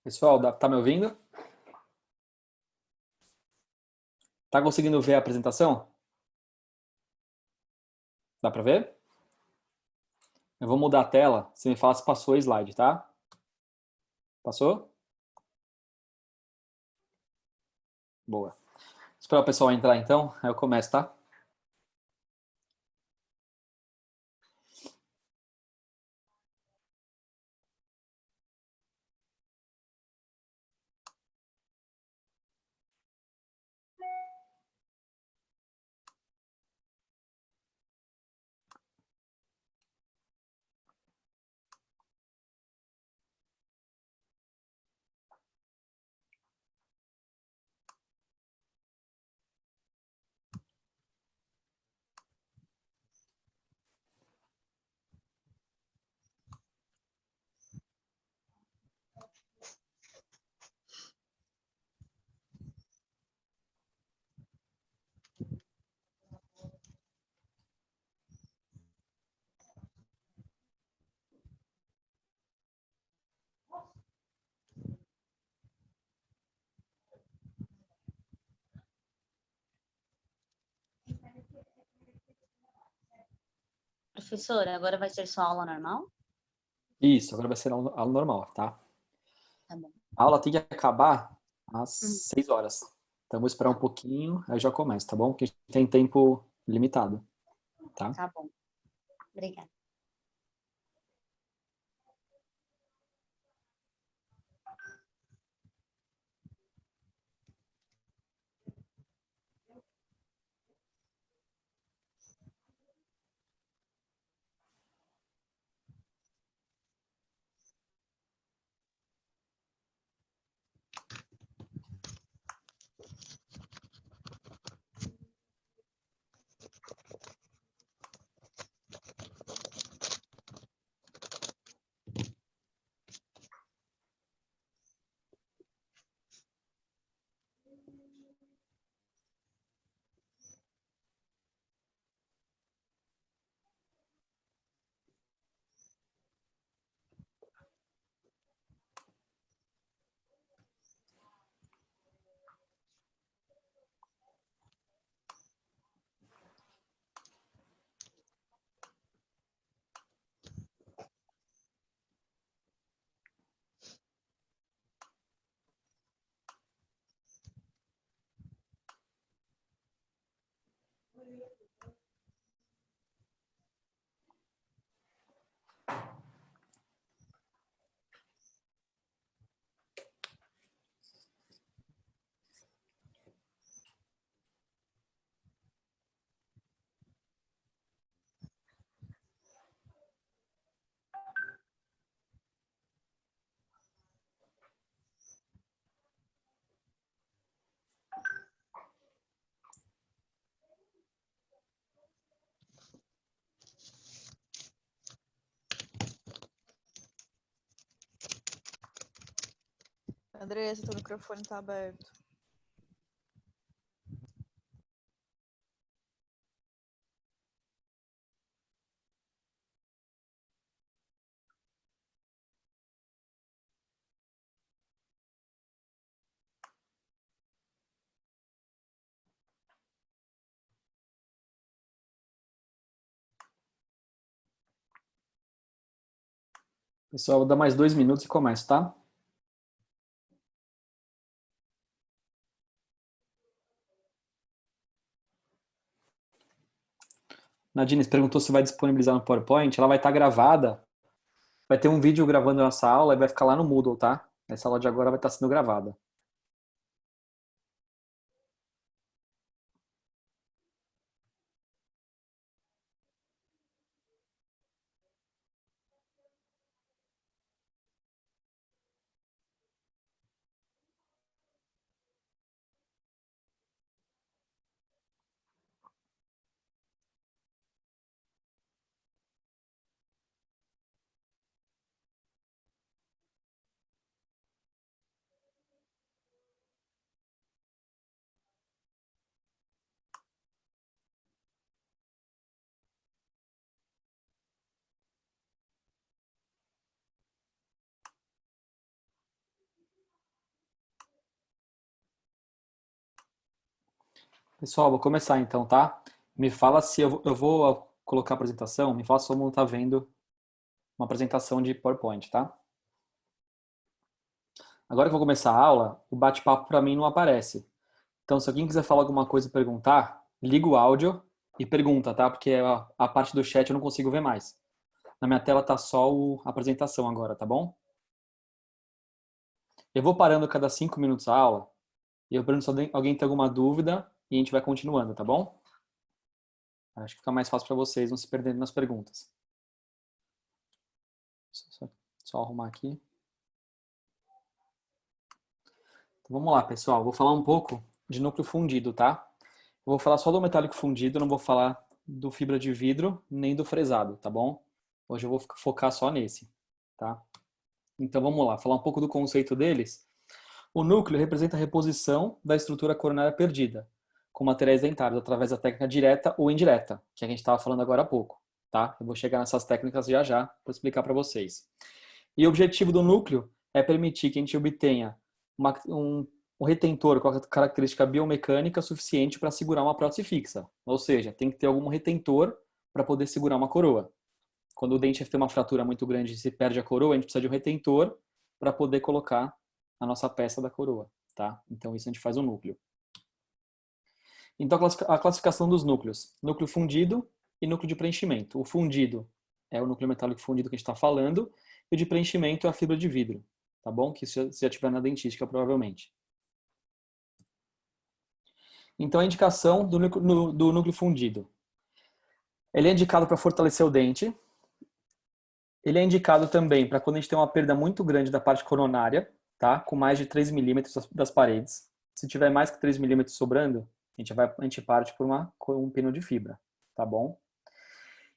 Pessoal, tá me ouvindo? Tá conseguindo ver a apresentação? Dá pra ver? Eu vou mudar a tela. Você me fala se passou o slide, tá? Passou? Boa. Esperar o pessoal entrar então, aí eu começo, tá? Professora, agora vai ser só aula normal? Isso, agora vai ser aula normal, tá? Tá bom. A aula tem que acabar às Hum. 6 horas. Então eu vou esperar um pouquinho, aí já começo, tá bom? Porque a gente tem tempo limitado, tá? Tá bom. Obrigada. Andressa, teu microfone tá aberto. Pessoal, vou dar mais 2 minutos e começo, tá? Nadine perguntou se vai disponibilizar no PowerPoint. Ela vai estar gravada. Vai ter um vídeo gravando a nossa aula e vai ficar lá no Moodle, tá? Essa aula de agora vai estar sendo gravada. Pessoal, vou começar então, tá? Me fala se eu vou colocar a apresentação, me fala se todo mundo tá vendo uma apresentação de PowerPoint, tá? Agora que eu vou começar a aula, o bate-papo para mim não aparece. Então, se alguém quiser falar alguma coisa e perguntar, liga o áudio e pergunta, tá? Porque a parte do chat eu não consigo ver mais. Na minha tela tá só a apresentação agora, tá bom? Eu vou parando cada 5 minutos a aula e eu pergunto se alguém tem alguma dúvida e a gente vai continuando, tá bom? Acho que fica mais fácil para vocês não se perderem nas perguntas. Só arrumar aqui. Então, vamos lá, pessoal. Vou falar um pouco de núcleo fundido, tá? Eu vou falar só do metálico fundido, não vou falar do fibra de vidro nem do fresado, tá bom? Hoje eu vou focar só nesse, tá? Então vamos lá, falar um pouco do conceito deles. O núcleo representa a reposição da estrutura coronária perdida, com materiais dentários através da técnica direta ou indireta, que a gente estava falando agora há pouco, tá? Eu vou chegar nessas técnicas já já para explicar para vocês. E o objetivo do núcleo é permitir que a gente obtenha um retentor com a característica biomecânica suficiente para segurar uma prótese fixa. Ou seja, tem que ter algum retentor para poder segurar uma coroa. Quando o dente tem uma fratura muito grande e se perde a coroa, a gente precisa de um retentor para poder colocar a nossa peça da coroa, tá? Então isso a gente faz o núcleo. Então a classificação dos núcleos: núcleo fundido e núcleo de preenchimento. O fundido é o núcleo metálico fundido que a gente está falando, e o de preenchimento é a fibra de vidro, tá bom? Que você já tiver na dentística provavelmente. Então a indicação do núcleo fundido: ele é indicado para fortalecer o dente. Ele é indicado também para quando a gente tem uma perda muito grande da parte coronária, tá? Com mais de 3 milímetros das paredes. Se tiver mais que 3 milímetros sobrando, a gente parte por um pino de fibra, tá bom?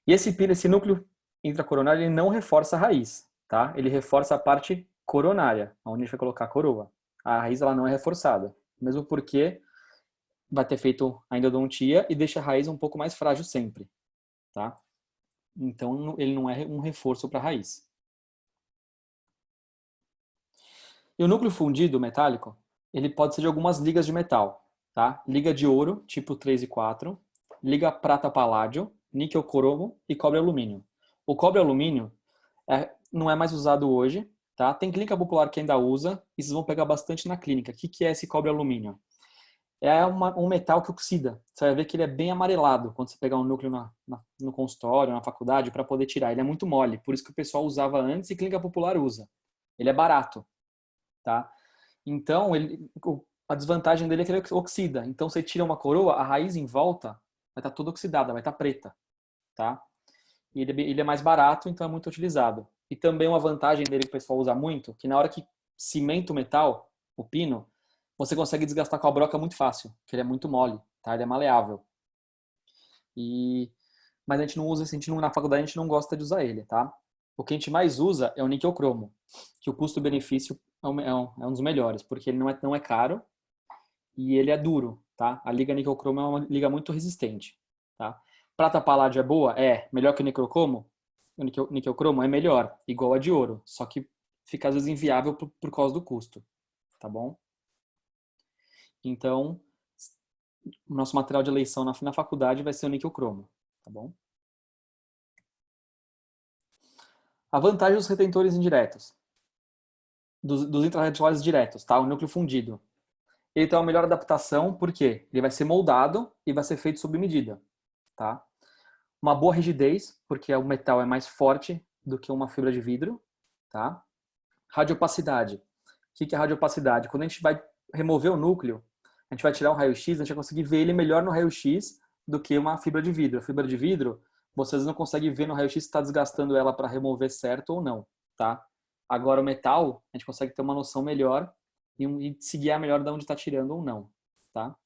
E esse núcleo intracoronário, ele não reforça a raiz, tá? Ele reforça a parte coronária, onde a gente vai colocar a coroa. A raiz ela não é reforçada, mesmo porque vai ter feito a endodontia e deixa a raiz um pouco mais frágil sempre, tá? Então ele não é um reforço para a raiz. E o núcleo fundido metálico, ele pode ser de algumas ligas de metal, tá? Liga de ouro, tipo 3 e 4, liga prata paládio, níquel cromo e cobre alumínio. O cobre alumínio não é mais usado hoje, tá? Tem clínica popular que ainda usa e vocês vão pegar bastante na clínica. O que é esse cobre alumínio? É um metal que oxida. Você vai ver que ele é bem amarelado quando você pegar um núcleo no consultório, na faculdade, para poder tirar. Ele é muito mole, por isso que o pessoal usava antes e clínica popular usa. Ele é barato, tá? Então, a desvantagem dele é que ele oxida. Então, você tira uma coroa, a raiz em volta vai estar toda oxidada, vai estar preta, tá? E ele é mais barato, então é muito utilizado. E também uma vantagem dele que o pessoal usa muito, que na hora que cimenta o metal, o pino, você consegue desgastar com a broca muito fácil, porque ele é muito mole, tá? Ele é maleável. Mas a gente não usa, na faculdade a gente não gosta de usar ele, tá? O que a gente mais usa é o níquel cromo, que o custo-benefício é um dos melhores, porque ele não é caro e ele é duro, tá? A liga níquel cromo é uma liga muito resistente, tá? Prata paládio é boa? É. Melhor que o níquel cromo? O níquel cromo é melhor, igual a de ouro, só que fica às vezes inviável por causa do custo, tá bom? Então, o nosso material de eleição na faculdade vai ser o níquel cromo, tá bom? A vantagem dos retentores indiretos, dos intraretulares diretos, tá? O núcleo fundido. Ele tem uma melhor adaptação, porque ele vai ser moldado e vai ser feito sob medida, tá? Uma boa rigidez, porque o metal é mais forte do que uma fibra de vidro, tá? Radiopacidade. O que é radiopacidade? Quando a gente vai remover o núcleo, a gente vai tirar um raio-x, a gente vai conseguir ver ele melhor no raio-x do que uma fibra de vidro. A fibra de vidro, vocês não conseguem ver no raio-x se está desgastando ela para remover certo ou não, tá? Agora o metal, a gente consegue ter uma noção melhor e se guiar melhor de onde está tirando ou não, tá?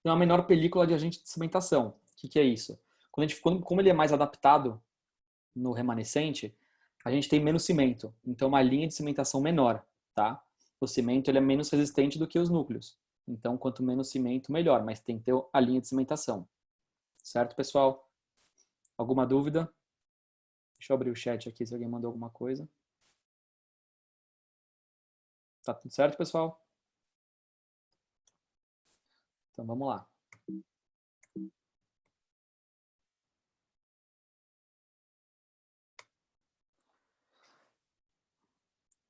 E uma menor película de agente de cimentação. O que é isso? Como ele é mais adaptado no remanescente, a gente tem menos cimento. Então, uma linha de cimentação menor, tá? O cimento ele é menos resistente do que os núcleos. Então, quanto menos cimento, melhor. Mas tem que ter a linha de cimentação. Certo, pessoal? Alguma dúvida? Deixa eu abrir o chat aqui se alguém mandou alguma coisa. Tá tudo certo, pessoal? Então, vamos lá.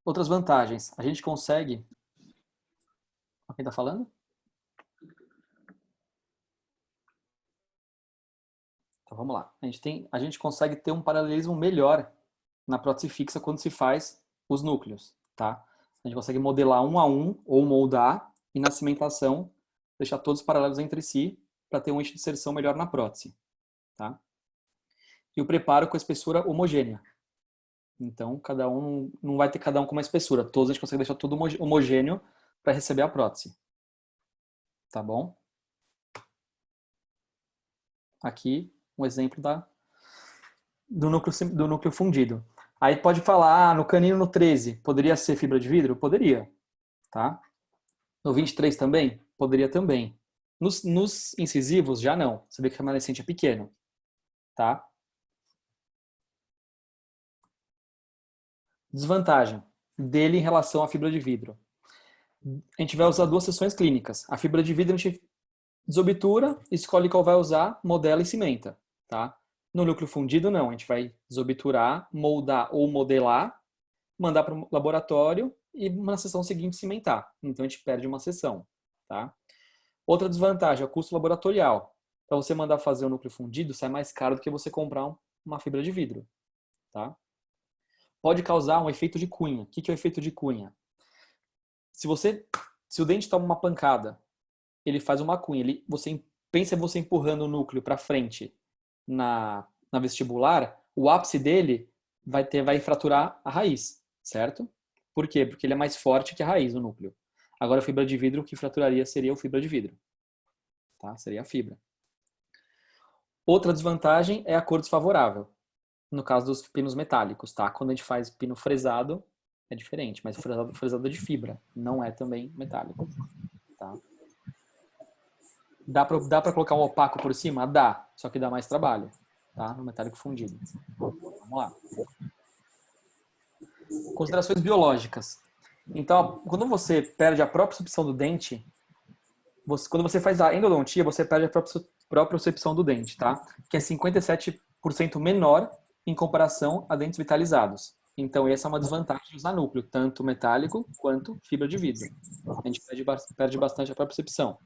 Outras vantagens. A gente consegue... Quem está falando? Então vamos lá. A gente consegue ter um paralelismo melhor na prótese fixa quando se faz os núcleos, tá? A gente consegue modelar um a um ou moldar e na cimentação deixar todos paralelos entre si para ter um eixo de inserção melhor na prótese, tá? E o preparo com a espessura homogênea. Então, cada um não vai ter cada um com uma espessura. Todos a gente consegue deixar tudo homogêneo para receber a prótese. Tá bom? Aqui um exemplo do núcleo fundido. Aí pode falar, no canino no 13, poderia ser fibra de vidro? Poderia, tá? No 23 também? Poderia também. Nos incisivos, já não. Você vê que o remanescente é pequeno, tá? Desvantagem dele em relação à fibra de vidro. A gente vai usar duas seções clínicas. A fibra de vidro a gente desobtura, escolhe qual vai usar, modela e cimenta, tá? No núcleo fundido, não. A gente vai desobturar, moldar ou modelar, mandar para o laboratório e na sessão seguinte cimentar. Então, a gente perde uma sessão, tá? Outra desvantagem é o custo laboratorial. Para você mandar fazer o núcleo fundido, sai mais caro do que você comprar uma fibra de vidro, tá? Pode causar um efeito de cunha. O que é o efeito de cunha? Se o dente toma uma pancada, ele faz uma cunha. Pensa você empurrando o núcleo para frente na vestibular, o ápice dele vai fraturar a raiz, certo? Por quê? Porque ele é mais forte que a raiz, o núcleo. Agora a fibra de vidro, o que fraturaria seria a fibra de vidro. Tá? Seria a fibra. Outra desvantagem é a cor desfavorável. No caso dos pinos metálicos, tá? Quando a gente faz pino fresado, é diferente, mas fresado é de fibra, não é também metálico, tá? Dá pra colocar um opaco por cima? Dá, só que dá mais trabalho, tá? No metálico fundido. Vamos lá. Considerações biológicas. Então, quando você perde a propriocepção do dente, quando você faz a endodontia, você perde a propriocepção do dente, tá? Que é 57% menor em comparação a dentes vitalizados. Então, essa é uma desvantagem de usar núcleo, tanto metálico quanto fibra de vidro. A gente perde bastante a propriocepção.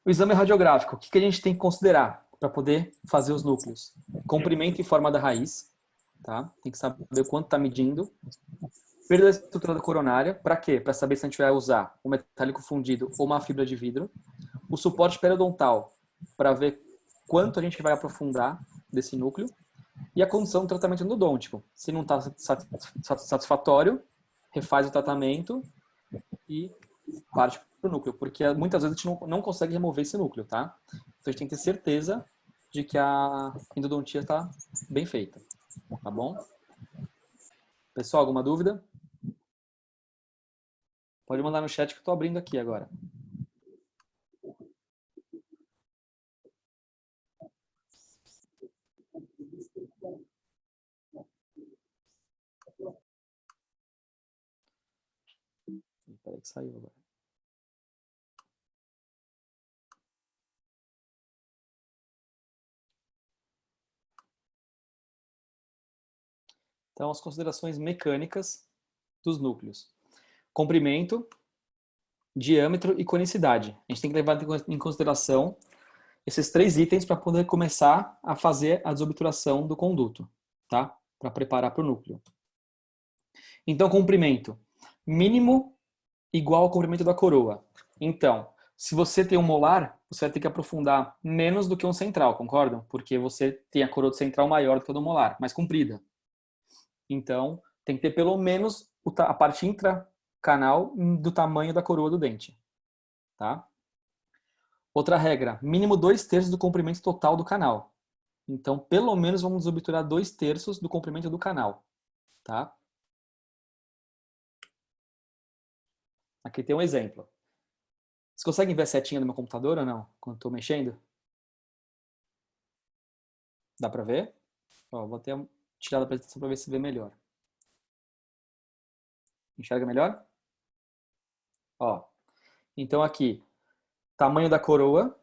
O exame radiográfico, o que a gente tem que considerar para poder fazer os núcleos? Comprimento e forma da raiz, tá? Tem que saber o quanto está medindo. Perda da estrutura da coronária, para quê? Para saber se a gente vai usar um metálico fundido ou uma fibra de vidro. O suporte periodontal, para ver quanto a gente vai aprofundar desse núcleo. E a condição do tratamento endodôntico. Se não está satisfatório, refaz o tratamento e parte para o núcleo, porque muitas vezes a gente não consegue remover esse núcleo, tá? Então a gente tem que ter certeza de que a endodontia está bem feita, tá bom? Pessoal, alguma dúvida? Pode mandar no chat que eu estou abrindo aqui agora. Espera que saiu agora. Então, as considerações mecânicas dos núcleos. Comprimento, diâmetro e conicidade. A gente tem que levar em consideração esses três itens para poder começar a fazer a desobturação do conduto, tá? Para preparar para o núcleo. Então, comprimento. Mínimo igual ao comprimento da coroa. Então, se você tem um molar, você vai ter que aprofundar menos do que um central, concordam? Porque você tem a coroa do central maior do que a do molar, mais comprida. Então, tem que ter pelo menos a parte intracanal do tamanho da coroa do dente. Tá? Outra regra, mínimo 2/3 do comprimento total do canal. Então, pelo menos vamos desobturar 2/3 do comprimento do canal. Tá? Aqui tem um exemplo. Vocês conseguem ver a setinha do meu computador ou não? Quando estou mexendo? Dá para ver? Ó, vou até tirar da apresentação para ver se vê melhor. Enxerga melhor? Ó, então aqui, tamanho da coroa,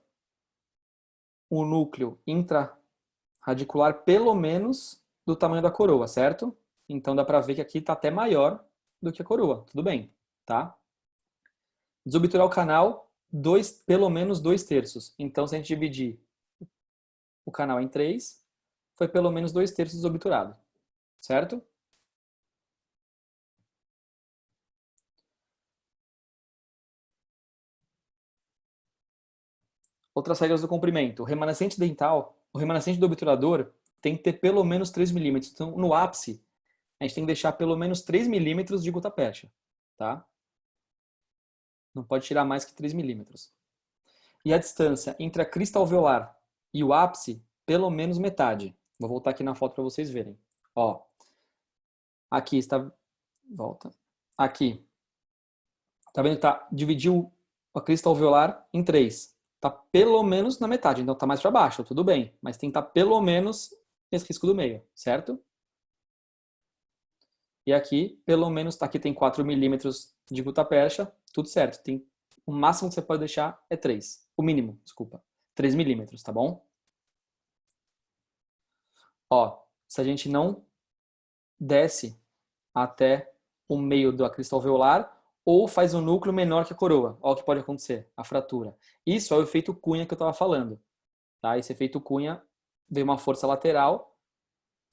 o núcleo intraradicular pelo menos do tamanho da coroa, certo? Então dá para ver que aqui está até maior do que a coroa. Tudo bem, tá? Desobturar o canal, pelo menos 2/3. Então, se a gente dividir o canal em 3, foi pelo menos 2/3 desobturado. Certo? Outras regras do comprimento. O remanescente dental, o remanescente do obturador tem que ter pelo menos 3 milímetros. Então, no ápice, a gente tem que deixar pelo menos 3 milímetros de gutta-percha. Tá? Não pode tirar mais que 3 milímetros. E a distância entre a crista alveolar e o ápice, pelo menos metade. Vou voltar aqui na foto para vocês verem. Ó, aqui está... Volta. Aqui. Tá vendo que dividiu a crista alveolar em 3. Tá pelo menos na metade, então tá mais para baixo, tudo bem. Mas tem que estar pelo menos nesse risco do meio, certo? E aqui, pelo menos, aqui tem 4 milímetros de gutta-percha, tudo certo. O máximo que você pode deixar é 3. O mínimo, desculpa. 3 milímetros, tá bom? Ó, se a gente não desce até o meio da crista alveolar, ou faz um núcleo menor que a coroa. Olha o que pode acontecer, a fratura. Isso é o efeito Cunha que eu estava falando. Tá? Esse efeito Cunha vem uma força lateral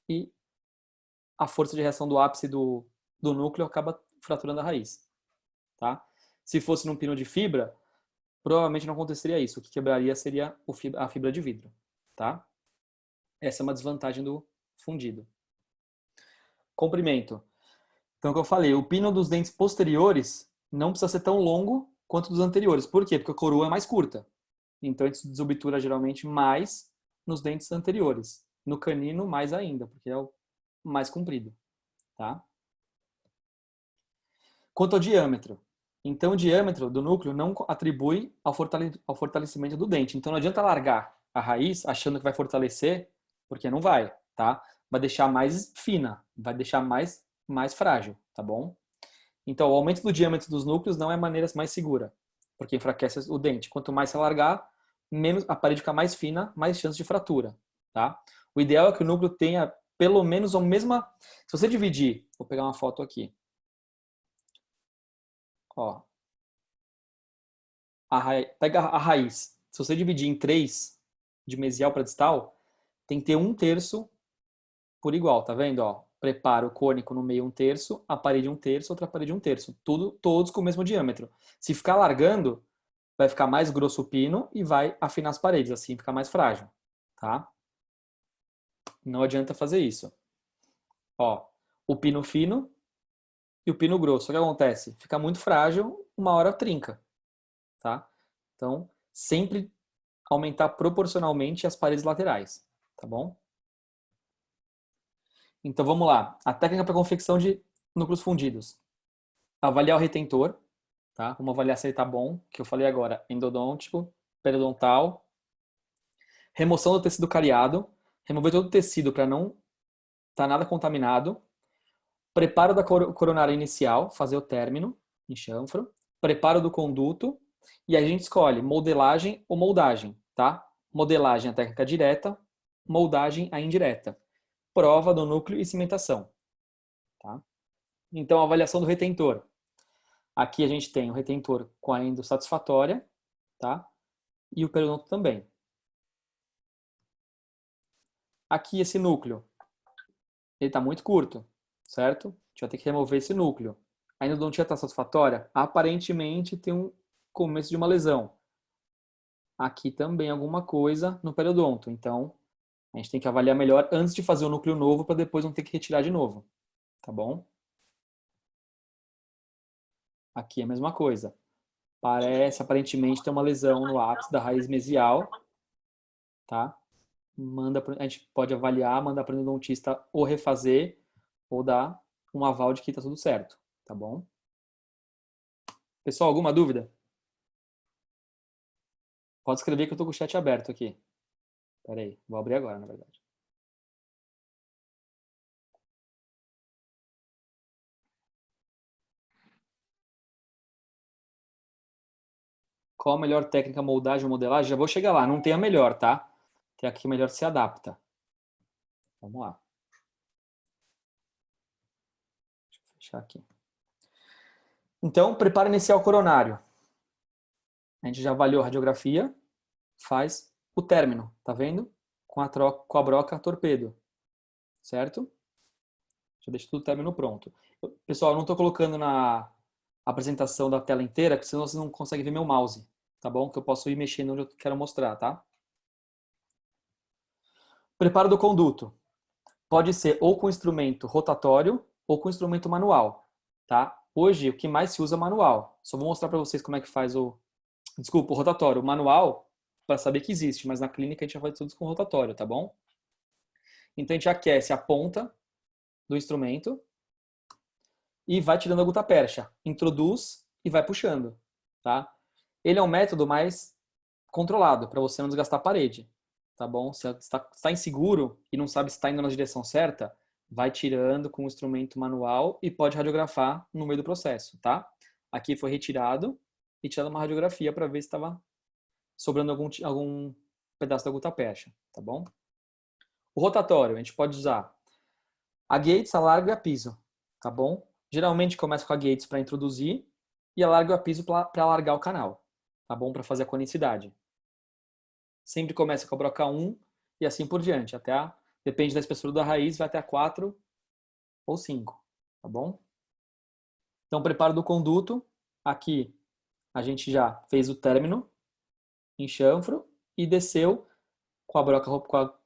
e a força de reação do ápice do núcleo acaba fraturando a raiz. Tá? Se fosse num pino de fibra, provavelmente não aconteceria isso. O que quebraria seria a fibra de vidro. Tá? Essa é uma desvantagem do fundido. Comprimento. Então, o que eu falei, o pino dos dentes posteriores não precisa ser tão longo quanto dos anteriores. Por quê? Porque a coroa é mais curta. Então, a gente desobtura geralmente mais nos dentes anteriores. No canino, mais ainda, porque é o mais comprido. Tá? Quanto ao diâmetro. Então, o diâmetro do núcleo não atribui ao fortalecimento do dente. Então, não adianta largar a raiz achando que vai fortalecer, porque não vai. Tá? Vai deixar mais fina, vai deixar mais frágil, tá bom? Então, o aumento do diâmetro dos núcleos não é a maneira mais segura, porque enfraquece o dente. Quanto mais você largar, menos a parede fica mais fina, mais chance de fratura, tá? O ideal é que o núcleo tenha pelo menos a mesma... Se você dividir, vou pegar uma foto aqui. Ó. Pega a raiz. Se você dividir em 3, de mesial para distal, tem que ter 1/3 por igual, tá vendo? Ó, preparo o cônico no meio 1/3, a parede 1/3, outra parede 1/3. Todos com o mesmo diâmetro. Se ficar largando, vai ficar mais grosso o pino e vai afinar as paredes, assim fica mais frágil, tá? Não adianta fazer isso. Ó, o pino fino e o pino grosso. O que acontece? Fica muito frágil, uma hora trinca, tá? Então, sempre aumentar proporcionalmente as paredes laterais, tá bom? Então vamos lá. A técnica para confecção de núcleos fundidos. Avaliar o retentor, tá? Vamos avaliar se ele está bom, que eu falei agora, endodôntico, periodontal. Remoção do tecido cariado, remover todo o tecido para não estar nada contaminado. Preparo da coronária inicial, fazer o término em chanfro. Preparo do conduto e a gente escolhe modelagem ou moldagem, tá? Modelagem a técnica direta, moldagem a indireta. Prova do núcleo e cimentação, tá? Então, a avaliação do retentor. Aqui a gente tem o retentor com a endo satisfatória, tá? E o periodonto também. Aqui esse núcleo, ele está muito curto, certo? A gente vai ter que remover esse núcleo. A endodontia está satisfatória? Aparentemente tem um começo de uma lesão. Aqui também alguma coisa no periodonto. Então, a gente tem que avaliar melhor antes de fazer o núcleo novo para depois não ter que retirar de novo. Tá bom? Aqui é a mesma coisa. Aparentemente, ter uma lesão no ápice da raiz mesial, tá? A gente pode avaliar, mandar para o endodontista ou refazer ou dar um aval de que está tudo certo, tá bom? Pessoal, alguma dúvida? Pode escrever que eu estou com o chat aberto aqui. Espera aí, vou abrir agora, na verdade. Qual a melhor técnica, moldagem ou modelagem? Já vou chegar lá, não tem a melhor, tá? Tem a que melhor se adapta. Vamos lá. deixar aqui. Então, preparo inicial coronário. A gente já avaliou a radiografia, faz o término, tá vendo? Com a broca torpedo, certo? Já deixo tudo o término pronto. Pessoal, eu não estou colocando na apresentação da tela inteira, porque senão você não consegue ver meu mouse, tá bom? Que eu posso ir mexendo onde eu quero mostrar, tá? Preparo do conduto. Pode ser ou com instrumento rotatório ou com instrumento manual, tá? Hoje, o que mais se usa é manual. Só vou mostrar para vocês como é que faz o rotatório. O manual, para saber que existe, mas na clínica a gente já faz tudo com rotatório, tá bom? Então a gente aquece a ponta do instrumento e vai tirando a gutapercha. Introduz e vai puxando, tá? Ele é um método mais controlado, para você não desgastar a parede, tá bom? Se está inseguro e não sabe se está indo na direção certa, vai tirando com o instrumento manual e pode radiografar no meio do processo, tá? Aqui foi retirado e tirado uma radiografia para ver se estava sobrando algum pedaço da gutapercha, tá bom? O rotatório, a gente pode usar a gates, a largo e a piso, tá bom? Geralmente começa com a gates para introduzir e a largo e a piso para alargar o canal, tá bom? Para fazer a conicidade. Sempre começa com a broca 1 e assim por diante, depende da espessura da raiz, vai até a 4 ou 5, tá bom? Então, preparo do conduto, aqui a gente já fez o término em chanfro e desceu com a broca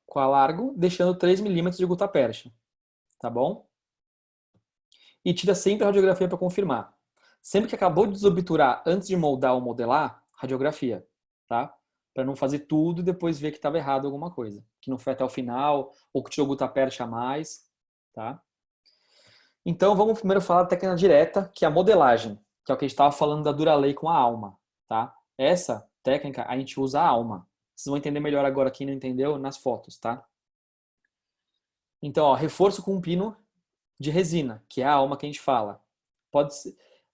com a largo, deixando 3 milímetros de gutapercha, tá bom? E tira sempre a radiografia para confirmar. Sempre que acabou de desobturar antes de moldar ou modelar, radiografia, tá? Para não fazer tudo e depois ver que estava errado alguma coisa, que não foi até o final ou que tirou gutapercha a mais, tá? Então vamos primeiro falar da técnica direta, que é a modelagem, que é o que a gente estava falando da Duralei com a alma, tá? Essa técnica a gente usa a alma. Vocês vão entender melhor agora, quem não entendeu, nas fotos, tá? Então, ó, reforço com um pino de resina, que é a alma que a gente fala. A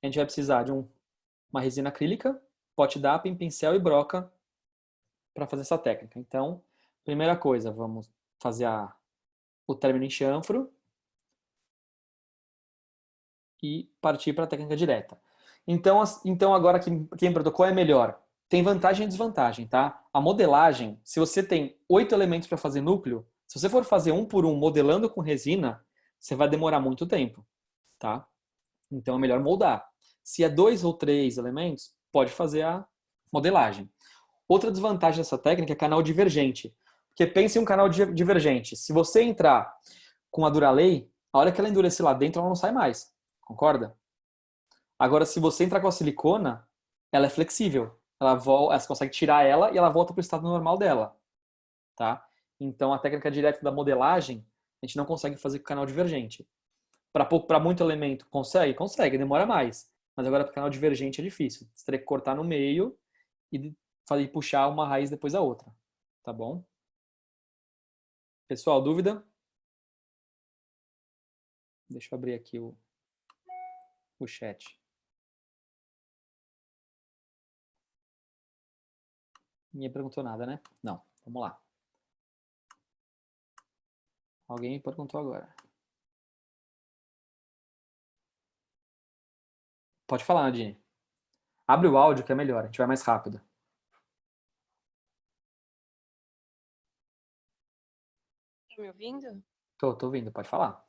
gente vai precisar de uma resina acrílica, pot d'api, pincel e broca para fazer essa técnica. Então, primeira coisa, vamos fazer o término em chanfro e partir para a técnica direta. Então agora quem perguntou qual é melhor? Tem vantagem e desvantagem, tá? A modelagem, se você tem 8 elementos para fazer núcleo, se você for fazer um por um modelando com resina, você vai demorar muito tempo, tá? Então é melhor moldar. Se é 2 ou 3 elementos, pode fazer a modelagem. Outra desvantagem dessa técnica é canal divergente. Porque pense em um canal divergente. Se você entrar com a Duralei, a hora que ela endurecer lá dentro, ela não sai mais. Concorda? Agora, se você entrar com a silicona, ela é flexível. Você consegue tirar ela e ela volta para o estado normal dela. Tá? Então, a técnica direta da modelagem, a gente não consegue fazer com canal divergente. Para muito elemento, consegue? Consegue, demora mais. Mas agora, para canal divergente é difícil. Você teria que cortar no meio e puxar uma raiz depois a outra. Tá bom? Pessoal, dúvida? Deixa eu abrir aqui o chat. Ninguém perguntou nada, né? Não. Vamos lá. Alguém me perguntou agora. Pode falar, Nadine. Abre o áudio que é melhor, a gente vai mais rápido. Tá me ouvindo? Tô ouvindo, pode falar.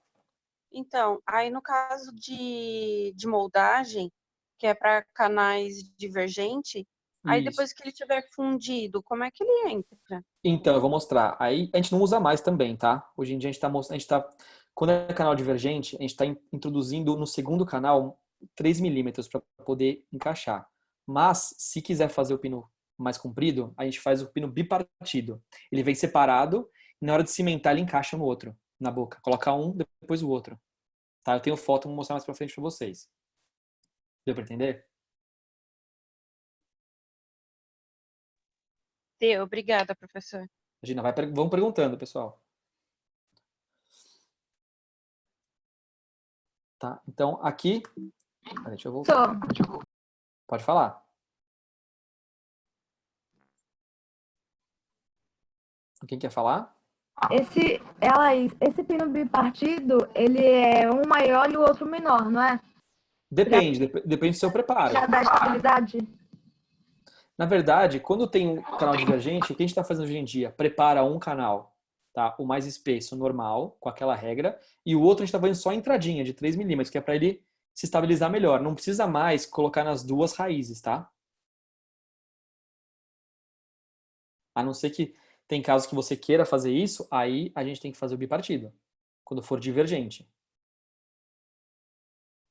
Então, aí no caso de moldagem, que é para canais divergentes, aí Isso. depois que ele tiver fundido, como é que ele entra? Então, eu vou mostrar. Aí a gente não usa mais também, tá? Hoje em dia quando é canal divergente, a gente está introduzindo no segundo canal 3 milímetros para poder encaixar. Mas, se quiser fazer o pino mais comprido, a gente faz o pino bipartido. Ele vem separado e na hora de cimentar ele encaixa no outro, na boca. Coloca um, depois o outro. Tá? Eu tenho foto, vou mostrar mais pra frente para vocês. Deu para entender? Deu, obrigada, professor. Imagina, vão perguntando, pessoal. Tá? Então, aqui... Peraí, deixa eu voltar. Pode falar. Quem quer falar? Esse pino bipartido, ele é um maior e o outro menor, não é? Depende do seu preparo. Já dá estabilidade? Na verdade, quando tem um canal divergente, o que a gente está fazendo hoje em dia? Prepara um canal, tá? O mais espesso, normal, com aquela regra, e o outro a gente está fazendo só entradinha de 3 milímetros, que é para ele se estabilizar melhor. Não precisa mais colocar nas duas raízes, tá? A não ser que tem casos que você queira fazer isso, aí a gente tem que fazer o bipartido, quando for divergente.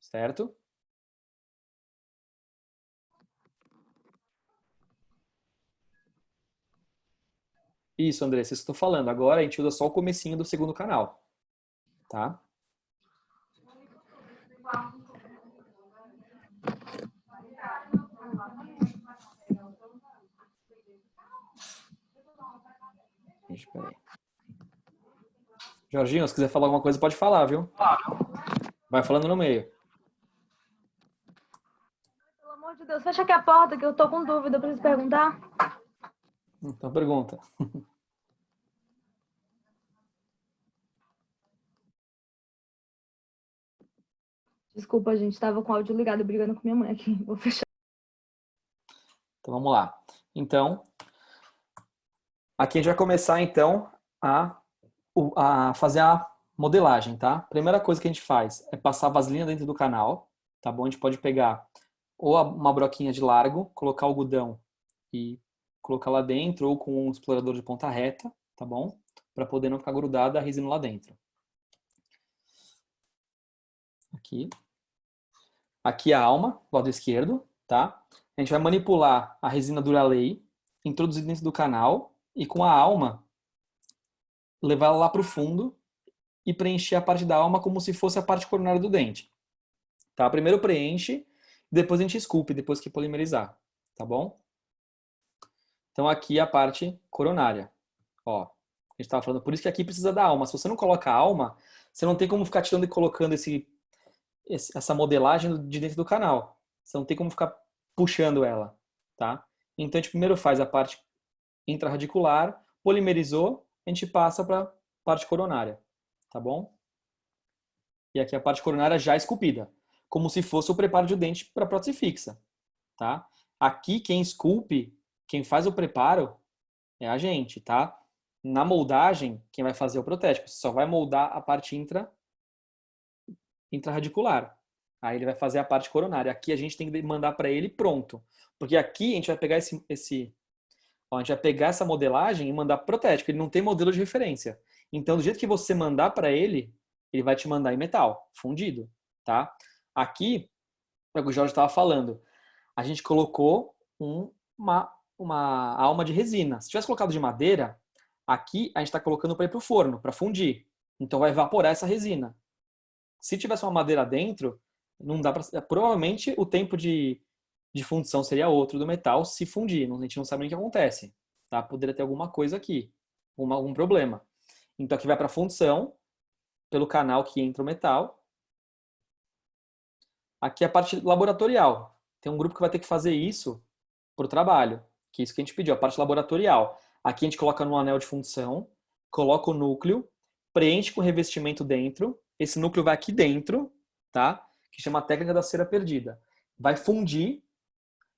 Certo? Isso, André, isso que eu estou falando. Agora a gente usa só o comecinho do segundo canal, tá? Espera aí. Jorginho, se quiser falar alguma coisa, pode falar, viu? Vai falando no meio. Pelo amor de Deus, fecha aqui a porta que eu tô com dúvida, eu preciso perguntar. Então pergunta. Desculpa, gente, tava com o áudio ligado brigando com minha mãe aqui. Vou fechar. Então vamos lá. Então, aqui a gente vai começar então a fazer a modelagem, tá? Primeira coisa que a gente faz é passar vaselina dentro do canal, tá bom? A gente pode pegar ou uma broquinha de largo, colocar o algodão e colocar lá dentro, ou com um explorador de ponta reta, tá bom? Para poder não ficar grudada a resina lá dentro. Aqui. Aqui a alma, do lado esquerdo, tá? A gente vai manipular a resina Duralay, introduzir dentro do canal e com a alma levar ela lá para o fundo e preencher a parte da alma como se fosse a parte coronária do dente. Tá? Primeiro preenche, depois a gente esculpe, depois que polimerizar, tá bom? Então aqui a parte coronária. Ó, a gente estava falando, por isso que aqui precisa da alma. Se você não coloca a alma, você não tem como ficar tirando e colocando essa modelagem de dentro do canal. Você não tem como ficar puxando ela, tá? Então a gente primeiro faz a parte intraradicular, polimerizou, a gente passa para a parte coronária, tá bom? E aqui a parte coronária já esculpida, como se fosse o preparo de dente para prótese fixa, tá? Aqui quem esculpe, quem faz o preparo é a gente, tá? Na moldagem, quem vai fazer é o protético, só vai moldar a parte intraradicular. Aí ele vai fazer a parte coronária. Aqui a gente tem que mandar para ele pronto. Porque aqui a gente vai pegar a gente vai pegar essa modelagem e mandar pro protético. Ele não tem modelo de referência. Então, do jeito que você mandar para ele, ele vai te mandar em metal, fundido, tá? Aqui, é o que o Jorge estava falando. A gente colocou uma alma de resina. Se tivesse colocado de madeira, aqui a gente está colocando para ir pro forno, para fundir. Então vai evaporar essa resina. Se tivesse uma madeira dentro, não dá para. Provavelmente o tempo de fundição seria outro do metal se fundir. A gente não sabe nem o que acontece. Tá? Poderia ter alguma coisa aqui, algum problema. Então aqui vai para fundição, pelo canal que entra o metal. Aqui é a parte laboratorial. Tem um grupo que vai ter que fazer isso para o trabalho, que é isso que a gente pediu, a parte laboratorial. Aqui a gente coloca no anel de fundição, coloca o núcleo, preenche com revestimento dentro. Esse núcleo vai aqui dentro, tá? Que chama a técnica da cera perdida. Vai fundir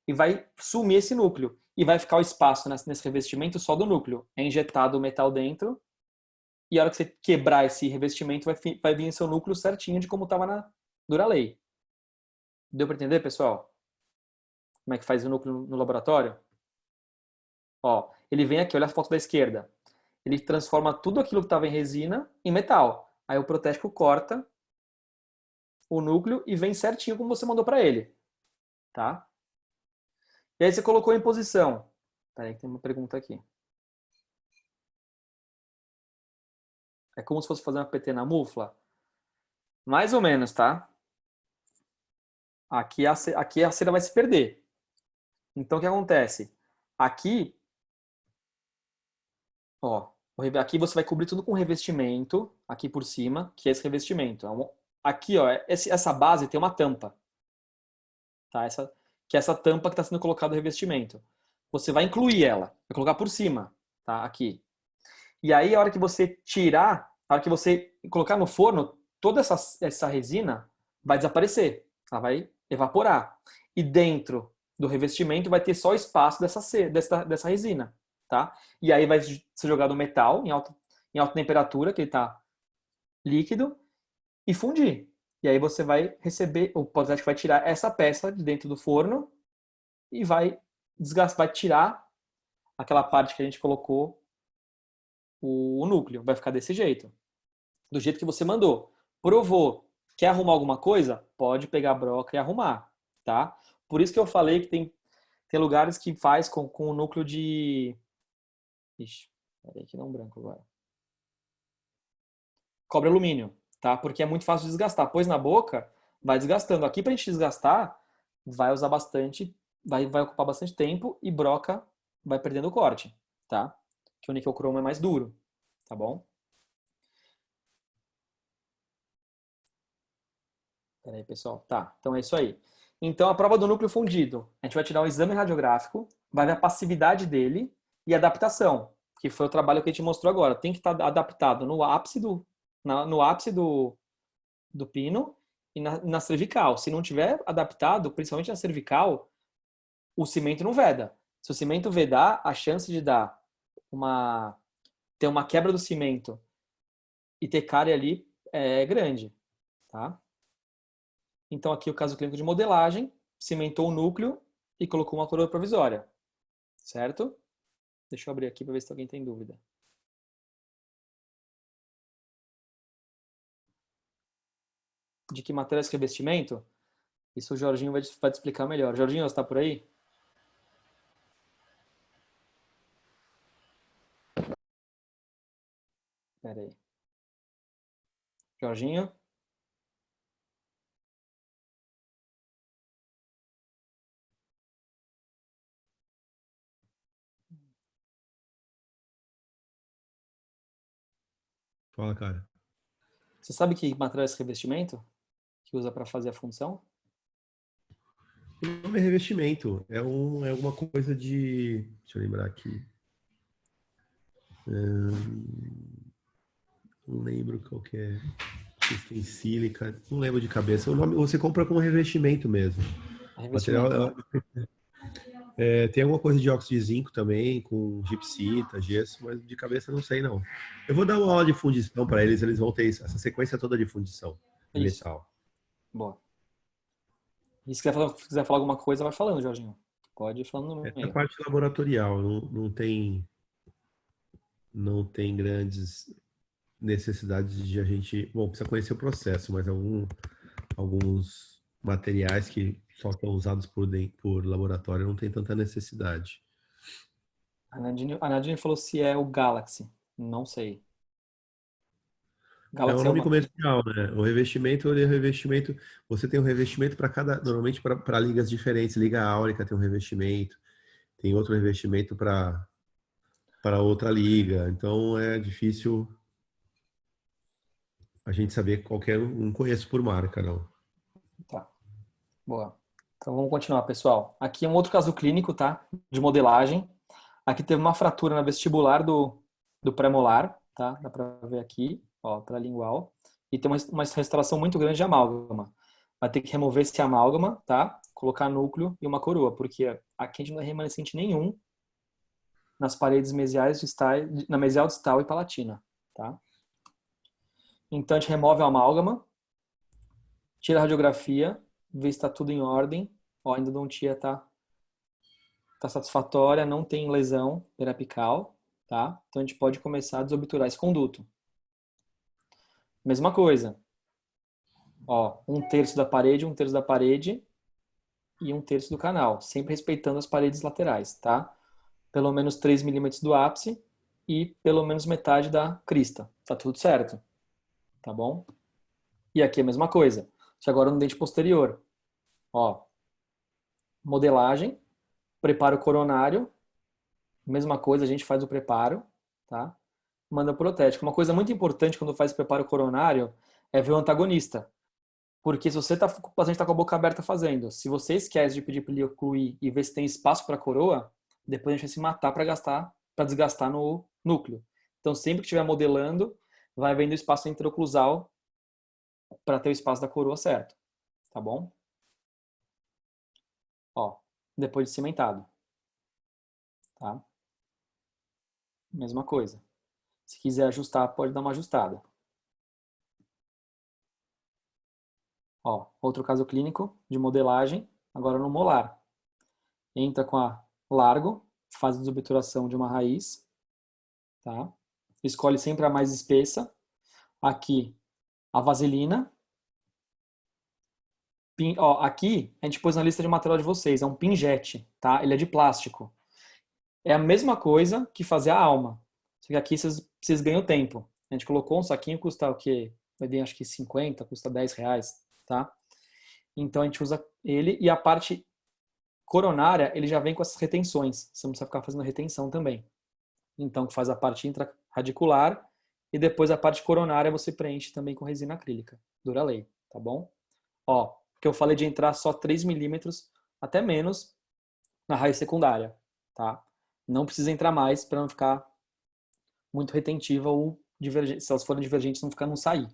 e vai sumir esse núcleo. E vai ficar o espaço nesse revestimento só do núcleo. É injetado o metal dentro e a hora que você quebrar esse revestimento vai vir seu núcleo certinho de como estava na Duralay. Deu para entender, pessoal? Como é que faz o núcleo no laboratório? Ó, ele vem aqui, olha a foto da esquerda. Ele transforma tudo aquilo que estava em resina em metal. Aí o protético corta o núcleo e vem certinho como você mandou para ele. Tá? E aí você colocou em posição. Peraí, tem uma pergunta aqui. É como se fosse fazer uma PT na mufla? Mais ou menos, tá? Aqui a cera vai se perder. Então o que acontece? Aqui, ó, aqui você vai cobrir tudo com revestimento, aqui por cima, que é esse revestimento. Aqui, ó, essa base tem uma tampa. Tá? Que é essa tampa que está sendo colocado o revestimento. Você vai incluir ela, vai colocar por cima, tá? Aqui. E aí, a hora que você tirar, a hora que você colocar no forno, toda essa resina vai desaparecer. Ela vai evaporar. E dentro do revestimento vai ter só espaço dessa resina, tá? E aí vai ser jogado o metal em alta temperatura, que ele está líquido, e fundir. E aí você vai receber, o Polistético vai tirar essa peça de dentro do forno e vai desgastar, vai tirar aquela parte que a gente colocou o núcleo. Vai ficar desse jeito. Do jeito que você mandou. Provou. Quer arrumar alguma coisa? Pode pegar a broca e arrumar, tá? Por isso que eu falei que tem lugares que faz com o núcleo de... Ixi, peraí que dá um branco agora. Cobre alumínio, tá? Porque é muito fácil de desgastar. Pôs na boca, vai desgastando. Aqui pra gente desgastar, vai usar bastante, vai ocupar bastante tempo e broca vai perdendo o corte, tá? Que o níquel cromo é mais duro, tá bom? Pera aí, pessoal. Tá, então é isso aí. Então, a prova do núcleo fundido. A gente vai tirar um exame radiográfico, vai ver a passividade dele e adaptação, que foi o trabalho que a gente mostrou agora. Tem que estar adaptado no ápice do pino e na cervical. Se não tiver adaptado, principalmente na cervical, o cimento não veda. Se o cimento vedar, a chance de ter uma quebra do cimento e ter cárie ali é grande, tá? Então aqui o caso clínico de modelagem, cimentou o núcleo e colocou uma coroa provisória, certo? Deixa eu abrir aqui para ver se alguém tem dúvida. De que matéria é esse revestimento? Isso o Jorginho vai te explicar melhor. Jorginho, você está por aí? Espera aí. Jorginho? Fala, cara. Você sabe que material é esse revestimento? Que usa para fazer a função? O nome é revestimento. É alguma coisa de... Deixa eu lembrar aqui. Não lembro qual que é. Tem sílica. Não lembro de cabeça. O nome você compra como revestimento mesmo. Revestimento, Material, tem alguma coisa de óxido de zinco também, com gipsita, gesso, mas de cabeça não sei não. Eu vou dar uma aula de fundição para eles vão ter essa sequência toda de fundição de Isso. metal. Boa. E se quiser falar alguma coisa, vai falando, Jorginho. Pode ir falando no É a meio. parte laboratorial, não tem grandes necessidades de a gente... Bom, precisa conhecer o processo, mas alguns materiais que só são usados por laboratório não tem tanta necessidade. A Nadine falou se é o Galaxy. Não sei. É Galaxy um é nome uma... comercial, né? O revestimento, ele é revestimento. Você tem um revestimento para normalmente para ligas diferentes. Liga áurica tem um revestimento, tem outro revestimento para outra liga. Então é difícil a gente saber qualquer um. Não conheço por marca, não. Tá. Boa. Então vamos continuar, pessoal. Aqui é um outro caso clínico, tá? De modelagem. Aqui teve uma fratura na vestibular do pré-molar, tá? Dá para ver aqui, ó, lingual. E tem uma restauração muito grande de amálgama. Vai ter que remover esse amálgama, tá? Colocar núcleo e uma coroa, porque aqui a gente não tem remanescente nenhum nas paredes mesiais na mesial distal e palatina, tá? Então a gente remove a amálgama, tira a radiografia, vê se está tudo em ordem. Ó, a endodontia tá satisfatória, não tem lesão periapical, tá? Então a gente pode começar a desobturar esse conduto. Mesma coisa. Ó, 1/3 da parede, 1/3 da parede e 1/3 do canal, sempre respeitando as paredes laterais, tá? Pelo menos 3 milímetros do ápice e pelo menos metade da crista. Tá tudo certo. Tá bom? E aqui a mesma coisa. Só agora no dente posterior. Ó, modelagem, preparo coronário, mesma coisa, a gente faz o preparo, tá? Manda protético. Uma coisa muito importante quando faz preparo coronário é ver o antagonista. Porque se o paciente está com a boca aberta fazendo, se você esquece de pedir para ele ocluir e ver se tem espaço para a coroa, depois a gente vai se matar para desgastar no núcleo. Então, sempre que estiver modelando, vai vendo o espaço interoclusal para ter o espaço da coroa certo, tá bom? Ó, depois de cimentado, tá? Mesma coisa. Se quiser ajustar, pode dar uma ajustada. Ó, outro caso clínico de modelagem, agora no molar. Entra com a largo, faz a desobturação de uma raiz, tá? Escolhe sempre a mais espessa. Aqui, a vaselina. Ó, aqui, a gente pôs na lista de material de vocês, é um pinjete, tá? Ele é de plástico. É a mesma coisa que fazer a alma. Só que aqui vocês ganham tempo. A gente colocou um saquinho, custa o quê? Eu dei acho que 50, custa R$10, tá? Então a gente usa ele e a parte coronária, ele já vem com essas retenções. Você não precisa ficar fazendo retenção também. Então faz a parte intraradicular e depois a parte coronária você preenche também com resina acrílica. Duralei, tá bom? Ó, que eu falei de entrar só 3 milímetros, até menos, na raiz secundária, tá? Não precisa entrar mais para não ficar muito retentiva ou divergente. Se elas forem divergentes, não sair,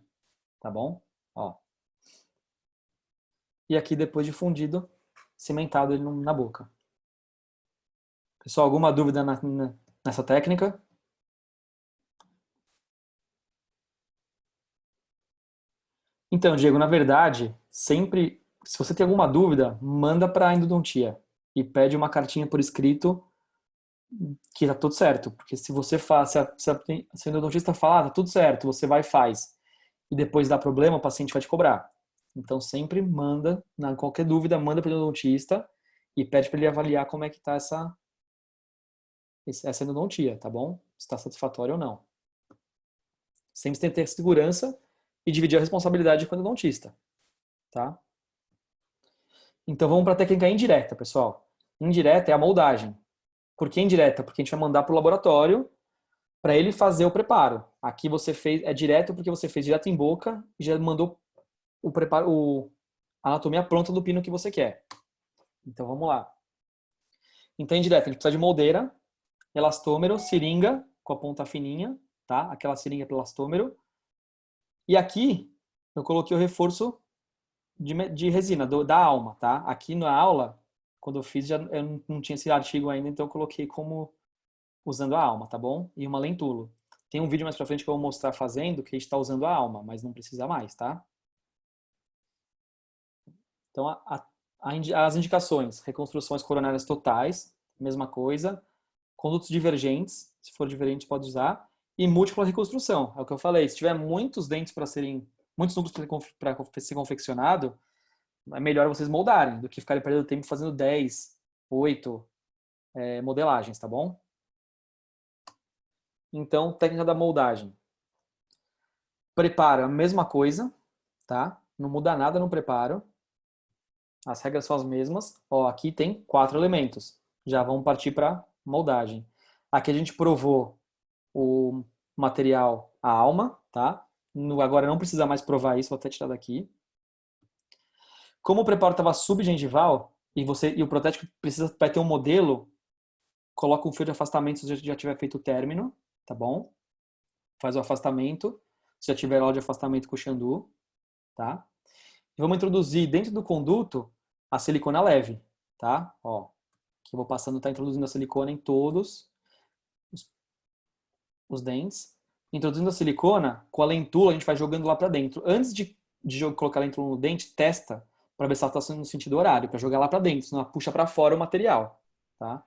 tá bom? Ó. E aqui, depois de fundido, cimentado ele na boca. Pessoal, alguma dúvida nessa técnica? Então, Diego, na verdade, sempre, se você tem alguma dúvida, manda para a endodontia e pede uma cartinha por escrito que tá tudo certo. Porque se você faz, se a endodontista falar, tá tudo certo, você vai e faz, e depois dá problema, o paciente vai te cobrar. Então, sempre manda, qualquer dúvida, manda para o endodontista e pede para ele avaliar como é que tá essa endodontia, tá bom? Se está satisfatório ou não. Sempre tem que ter segurança e dividir a responsabilidade com o endodontista, tá? Então, vamos para a técnica indireta, pessoal. Indireta é a moldagem. Por que indireta? Porque a gente vai mandar para o laboratório para ele fazer o preparo. Aqui você fez, é direto porque você fez direto em boca e já mandou o preparo, a anatomia pronta do pino que você quer. Então, vamos lá. Então, indireta, a gente precisa de moldeira, elastômero, seringa com a ponta fininha, tá? Aquela seringa para elastômero. E aqui, eu coloquei o reforço de resina, da alma, tá? Aqui na aula, quando eu fiz, eu não tinha esse artigo ainda, então eu coloquei como usando a alma, tá bom? E uma lentulo. Tem um vídeo mais pra frente que eu vou mostrar fazendo, que a gente tá usando a alma, mas não precisa mais, tá? Então, as indicações, reconstruções coronárias totais, mesma coisa. Condutos divergentes, se for divergente pode usar. E múltipla reconstrução, é o que eu falei. Se tiver muitos dentes muitos núcleos para ser confeccionado, é melhor vocês moldarem do que ficarem perdendo tempo fazendo 10, 8 modelagens, tá bom? Então, técnica da moldagem. Preparo, a mesma coisa, tá? Não muda nada no preparo. As regras são as mesmas. Ó, aqui tem 4 elementos. Já vamos partir para moldagem. Aqui a gente provou o material, a alma, tá? Agora não precisa mais provar isso, vou até tirar daqui. Como o preparo estava subgengival e o protético vai ter um modelo, coloca um fio de afastamento se já tiver feito o término, tá bom? Faz o afastamento, se já tiver óleo de afastamento com o Xandu, tá? E vamos introduzir dentro do conduto a silicona leve, tá? Ó, que eu vou passando, tá introduzindo a silicona em todos os dentes. Introduzindo a silicona, com a lentula a gente vai jogando lá pra dentro. Antes de colocar a lentula no dente, testa para ver se ela está no sentido horário, para jogar lá para dentro, senão ela puxa para fora o material, tá?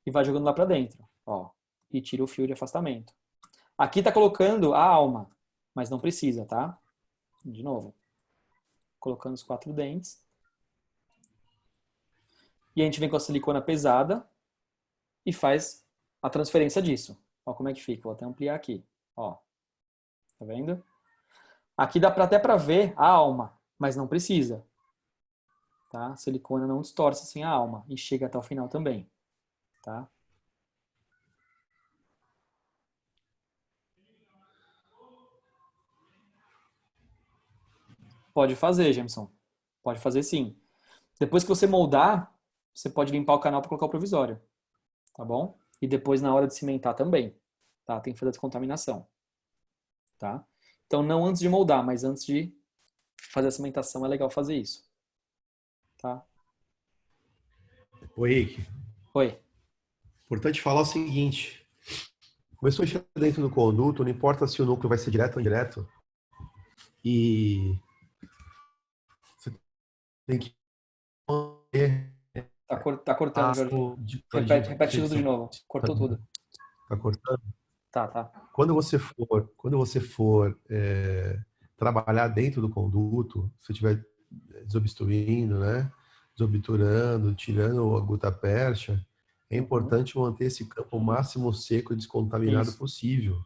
E vai jogando lá para dentro, ó, e tira o fio de afastamento. Aqui tá colocando a alma, mas não precisa, tá? De novo, colocando os 4 dentes. E a gente vem com a silicona pesada e faz a transferência disso. Ó como é que fica, vou até ampliar aqui, ó. Tá vendo? Aqui dá até para ver a alma, mas não precisa. Tá? A silicona não distorce assim a alma e chega até o final também, tá? Pode fazer, Jameson. Pode fazer sim. Depois que você moldar, você pode limpar o canal para colocar o provisório, tá bom? E depois na hora de cimentar também, tá? Tem que fazer a descontaminação, tá? Então, não antes de moldar, mas antes de fazer a cimentação é legal fazer isso, tá? Ô, Henrique, Oi. importante falar o seguinte. Começou a encher dentro do conduto, não importa se o núcleo vai ser direto ou indireto. E você tem que manter Tá cortando, Jorginho. Repete tudo de novo. Cortou tudo. Tá cortando? Tá. Quando você for trabalhar dentro do conduto, se estiver desobstruindo, né? Desobturando, tirando a gutta-percha, é importante manter esse campo o máximo seco e descontaminado Isso. possível.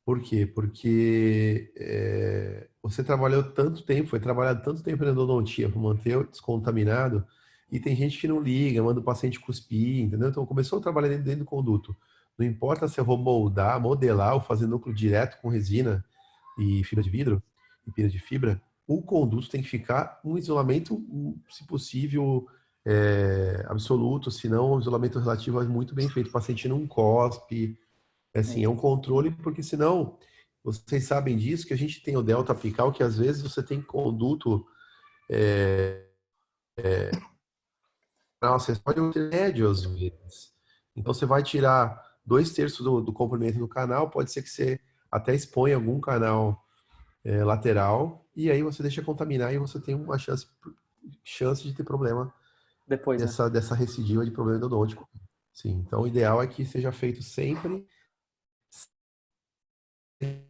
Por quê? Porque você trabalhou tanto tempo, foi trabalhado tanto tempo na endodontia para manter descontaminado, e tem gente que não liga, manda o paciente cuspir, entendeu? Então começou a trabalhar dentro do conduto. Não importa se eu vou modelar ou fazer núcleo direto com resina e fibra de vidro, e pilha de fibra, o conduto tem que ficar um isolamento, se possível, absoluto, se não, um isolamento relativo é muito bem feito. O paciente não cospe, assim, é um controle, porque senão, vocês sabem disso, que a gente tem o delta apical, que às vezes você tem conduto acessório médio, às vezes. Então, você vai tirar 2/3 do comprimento do canal, pode ser que você até exponha algum canal lateral, e aí você deixa contaminar e você tem uma chance de ter problema Depois, né? dessa recidiva de problema endodôntico. Sim, então o ideal é que seja feito sempre. E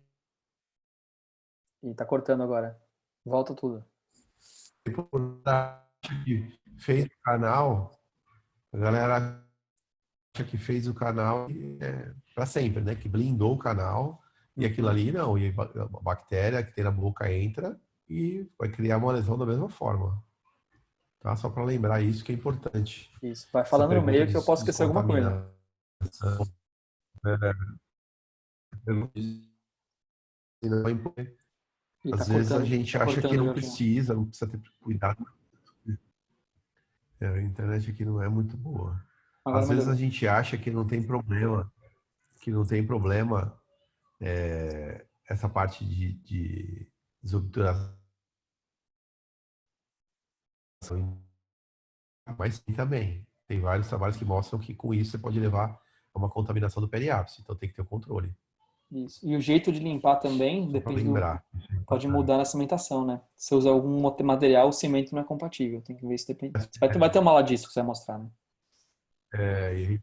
tá cortando agora. Volta tudo. Fez o canal, a galera acha que fez o canal para sempre, né? Que blindou o canal, e aquilo ali não. E a bactéria que tem na boca entra e vai criar uma lesão da mesma forma. Tá? Só para lembrar isso que é importante. Isso. Vai falando no meio que eu posso esquecer alguma coisa. Às vezes a gente acha que não precisa ter cuidado. A internet aqui não é muito boa. Às vezes a gente acha que não tem problema, essa parte de desobturação. Mas sim, também. Tem vários trabalhos que mostram que com isso você pode levar a uma contaminação do periápice. Então tem que ter o controle. Isso. E o jeito de limpar também pode mudar na cimentação, né? Se usa algum material, o cimento não é compatível. Tem que ver se depende. Vai ter uma aula disso que você vai mostrar, né? E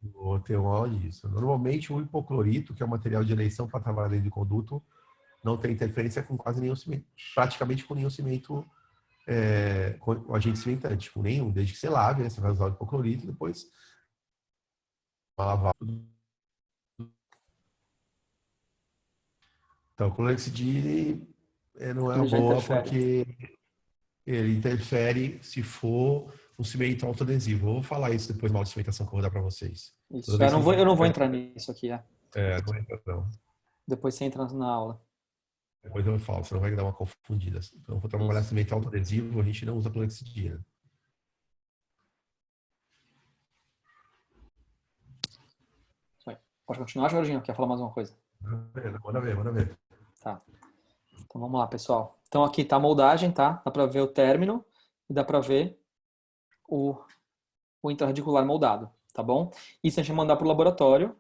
vou ter uma aula disso. Normalmente o hipoclorito, que é o material de eleição para trabalhar dentro do conduto, não tem interferência com quase nenhum cimento. Praticamente com nenhum cimento com agente cimentante. Com nenhum. Desde que você lave, né? Você vai usar o hipoclorito e depois vai lavar tudo. Então, o clorexidine não é boa porque ele interfere se for um cimento autoadesivo. Eu vou falar isso depois na cimentação que eu vou dar para vocês. Isso. Eu não vou entrar nisso aqui. Não entra não. Depois você entra na aula. Depois eu falo, senão vai dar uma confundida. Então, eu vou trabalhar cimento autoadesivo, a gente não usa clorexidina. Pode continuar, Jorginho? Quer falar mais uma coisa? Manda ver. Tá. Então vamos lá, pessoal. Então aqui tá a moldagem, tá? Dá pra ver o término e dá pra ver o intraradicular moldado, tá bom? Isso a gente vai mandar pro laboratório.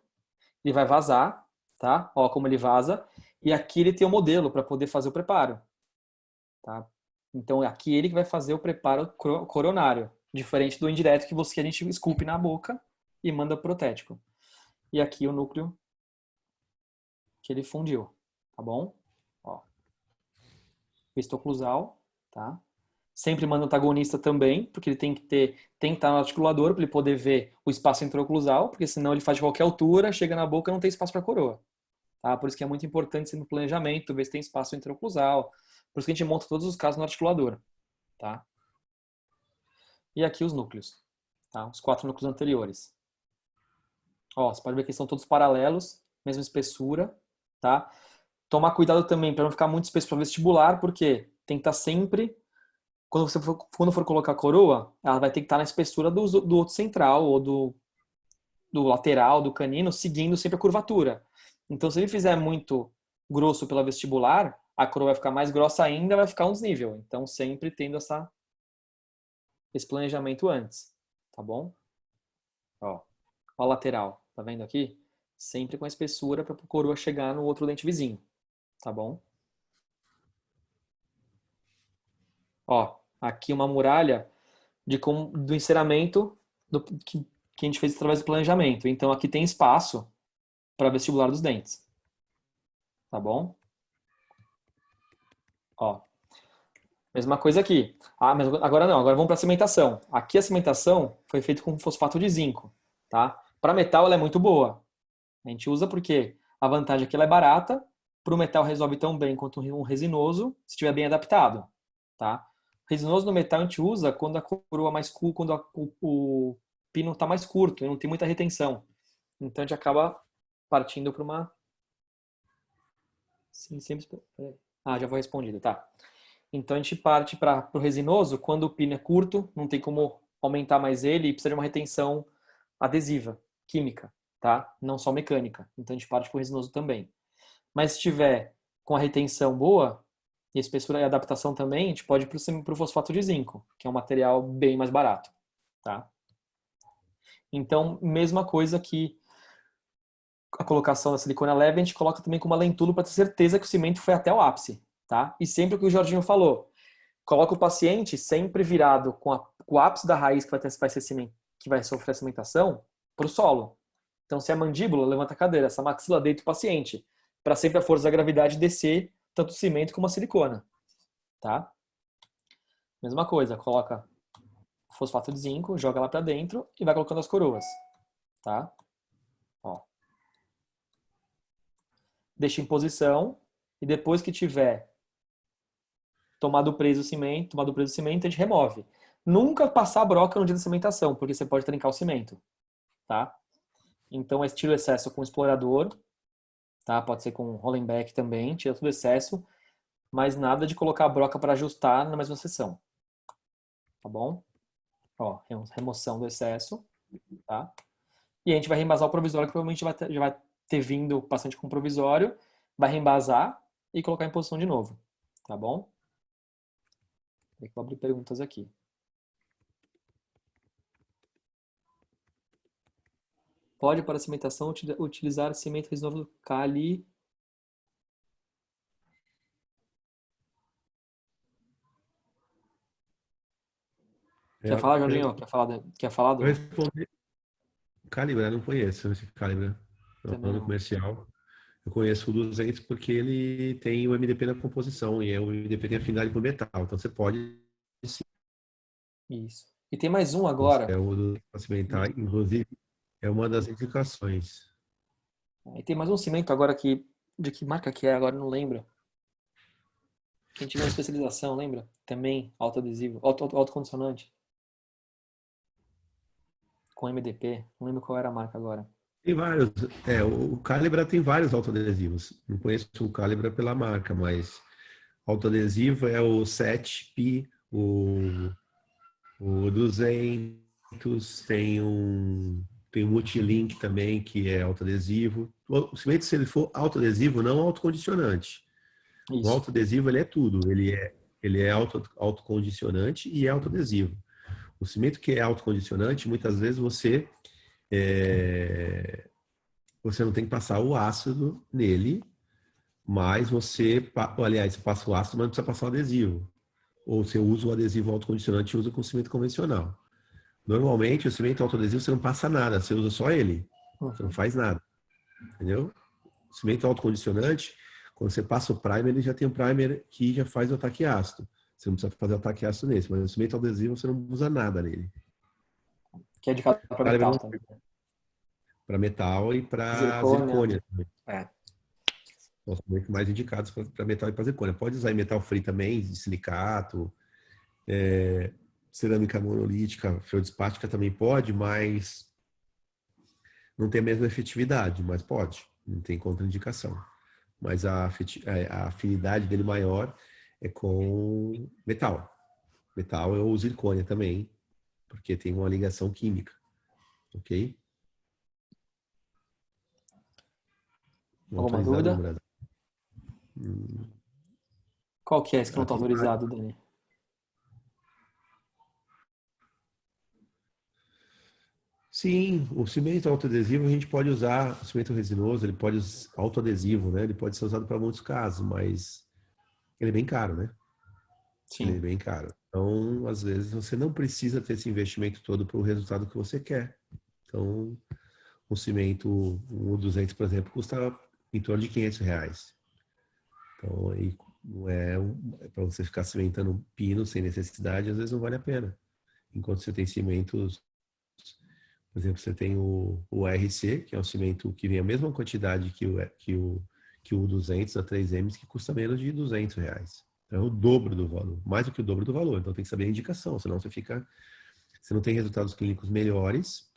Ele vai vazar, tá? Ó como ele vaza. E aqui ele tem o modelo para poder fazer o preparo, tá? Então aqui ele que vai fazer o preparo coronário, diferente do indireto que a gente esculpe na boca e manda protético. E aqui o núcleo que ele fundiu, tá bom? Ó. Visto oclusal, tá? Sempre manda antagonista também, porque ele tem que estar no articulador para ele poder ver o espaço intraoclusal, porque senão ele faz de qualquer altura, chega na boca e não tem espaço para coroa. Tá? Por isso que é muito importante no planejamento, ver se tem espaço intraoclusal. Por isso que a gente monta todos os casos no articulador, tá? E aqui os núcleos, tá? Os 4 núcleos anteriores. Ó, você pode ver que são todos paralelos, mesma espessura, tá? Tomar cuidado também para não ficar muito espesso para vestibular, porque tem que estar sempre, quando for colocar a coroa, ela vai ter que estar na espessura do outro central ou do lateral, do canino, seguindo sempre a curvatura. Então, se ele fizer muito grosso pela vestibular, a coroa vai ficar mais grossa ainda, vai ficar um desnível. Então, sempre tendo esse planejamento antes, tá bom? Ó a lateral, tá vendo aqui? Sempre com a espessura para a coroa chegar no outro dente vizinho, tá bom? Ó, aqui uma muralha do enceramento que a gente fez através do planejamento. Então aqui tem espaço para vestibular dos dentes, tá bom? Ó, mesma coisa aqui. Ah, mas agora não, agora vamos para a cimentação. Aqui a cimentação foi feita com fosfato de zinco, tá? Para metal ela é muito boa. A gente usa porque a vantagem é que ela é barata, para o metal resolve tão bem quanto um resinoso, se estiver bem adaptado, tá? Resinoso no metal a gente usa quando a coroa mais curta, quando o pino está mais curto e não tem muita retenção. Então a gente acaba partindo para uma... Sim, sempre... Ah, já foi respondido, tá. Então a gente parte para o resinoso quando o pino é curto, não tem como aumentar mais ele e precisa de uma retenção adesiva, química, tá? Não só mecânica. Então a gente parte para o resinoso também. Mas se tiver com a retenção boa, e a espessura e a adaptação também, a gente pode ir para o fosfato de zinco, que é um material bem mais barato, tá? Então, mesma coisa que a colocação da silicona leve, a gente coloca também com uma lentulo para ter certeza que o cimento foi até o ápice, tá? E sempre o que o Jorginho falou, coloca o paciente sempre virado com o ápice da raiz que vai sofrer a cimentação para o solo. Então, se é a mandíbula, levanta a cadeira, essa maxila deita o paciente, para sempre a força da gravidade descer tanto o cimento como a silicona, tá? Mesma coisa, coloca o fosfato de zinco, joga lá para dentro e vai colocando as coroas, tá? Ó. Deixa em posição e depois que tiver tomado preso o cimento, a gente remove. Nunca passar a broca no dia da cimentação, porque você pode trincar o cimento, tá? Então, tira o excesso com o explorador, tá? Pode ser com Hollenbeck também, tira todo o excesso, mas nada de colocar a broca para ajustar na mesma sessão, tá bom? Ó, remoção do excesso, tá? E a gente vai reembasar o provisório, que provavelmente já vai ter vindo o paciente com provisório, vai reembasar e colocar em posição de novo, tá bom? Vou abrir perguntas aqui. Pode, para a cimentação, utilizar cimento resinoso Cali. Quer falar, Jorginho? Quer falar do... Eu respondi. Calibra, não conheço esse Calibra. É um nome comercial. Eu conheço o 200 porque ele tem o MDP na composição e o MDP tem afinidade por metal. Então você pode... Isso. E tem mais um agora. É o do cimentar, inclusive, é uma das indicações. E tem mais um cimento agora que... De que marca que é? Agora não lembro. Quem tiver uma especialização, lembra? Também autoadesivo, autocondicionante. Com MDP. Não lembro qual era a marca agora. Tem vários. O Calibra tem vários autoadesivos. Não conheço o Calibra pela marca, mas autoadesivo é o 7P, o 200, tem um Multilink também, que é autoadesivo. O cimento, se ele for autoadesivo, não autocondicionante. Isso. O autoadesivo, ele é tudo. Ele é autocondicionante e é autoadesivo. O cimento que é autocondicionante, muitas vezes você não tem que passar o ácido nele, mas você passa o ácido, mas não precisa passar o adesivo. Ou você usa o adesivo autocondicionante e usa com cimento convencional. Normalmente, o cimento autoadesivo você não passa nada, você usa só ele. Você não faz nada. Entendeu? O cimento autocondicionante, quando você passa o primer, ele já tem um primer que já faz o ataque ácido. Você não precisa fazer o ataque ácido nesse, mas o cimento adesivo você não usa nada nele. Que é indicado para metal também. Para metal e para zircônia também. São os mais indicados para metal e para zircônia. Pode usar em metal free também, de silicato, cerâmica monolítica, feldspática também pode, mas não tem a mesma efetividade, mas pode, não tem contraindicação. Mas a afinidade dele maior é com metal. Metal ou zircônia também, porque tem uma ligação química, ok? Não Alguma autorizado dúvida? no Brasil. Qual que é esse que não está Tem autorizado, Dani? Sim, o cimento autoadesivo a gente pode usar, o cimento resinoso, ele pode autoadesivo, né? Ele pode ser usado para muitos casos, mas ele é bem caro, né? Ele é Sim. bem caro. Então, às vezes, você não precisa ter esse investimento todo para o resultado que você quer. Então, um cimento, um 200, por exemplo, custa em torno de R$ 500. Então, aí não é, para você ficar cimentando um pino sem necessidade, às vezes não vale a pena. Enquanto você tem cimentos, por exemplo, você tem o RC, que é um cimento que vem a mesma quantidade que o 200 a 3M, que custa menos de R$ 200. Então, é o dobro do valor, mais do que o dobro do valor. Então tem que saber a indicação, senão você não tem resultados clínicos melhores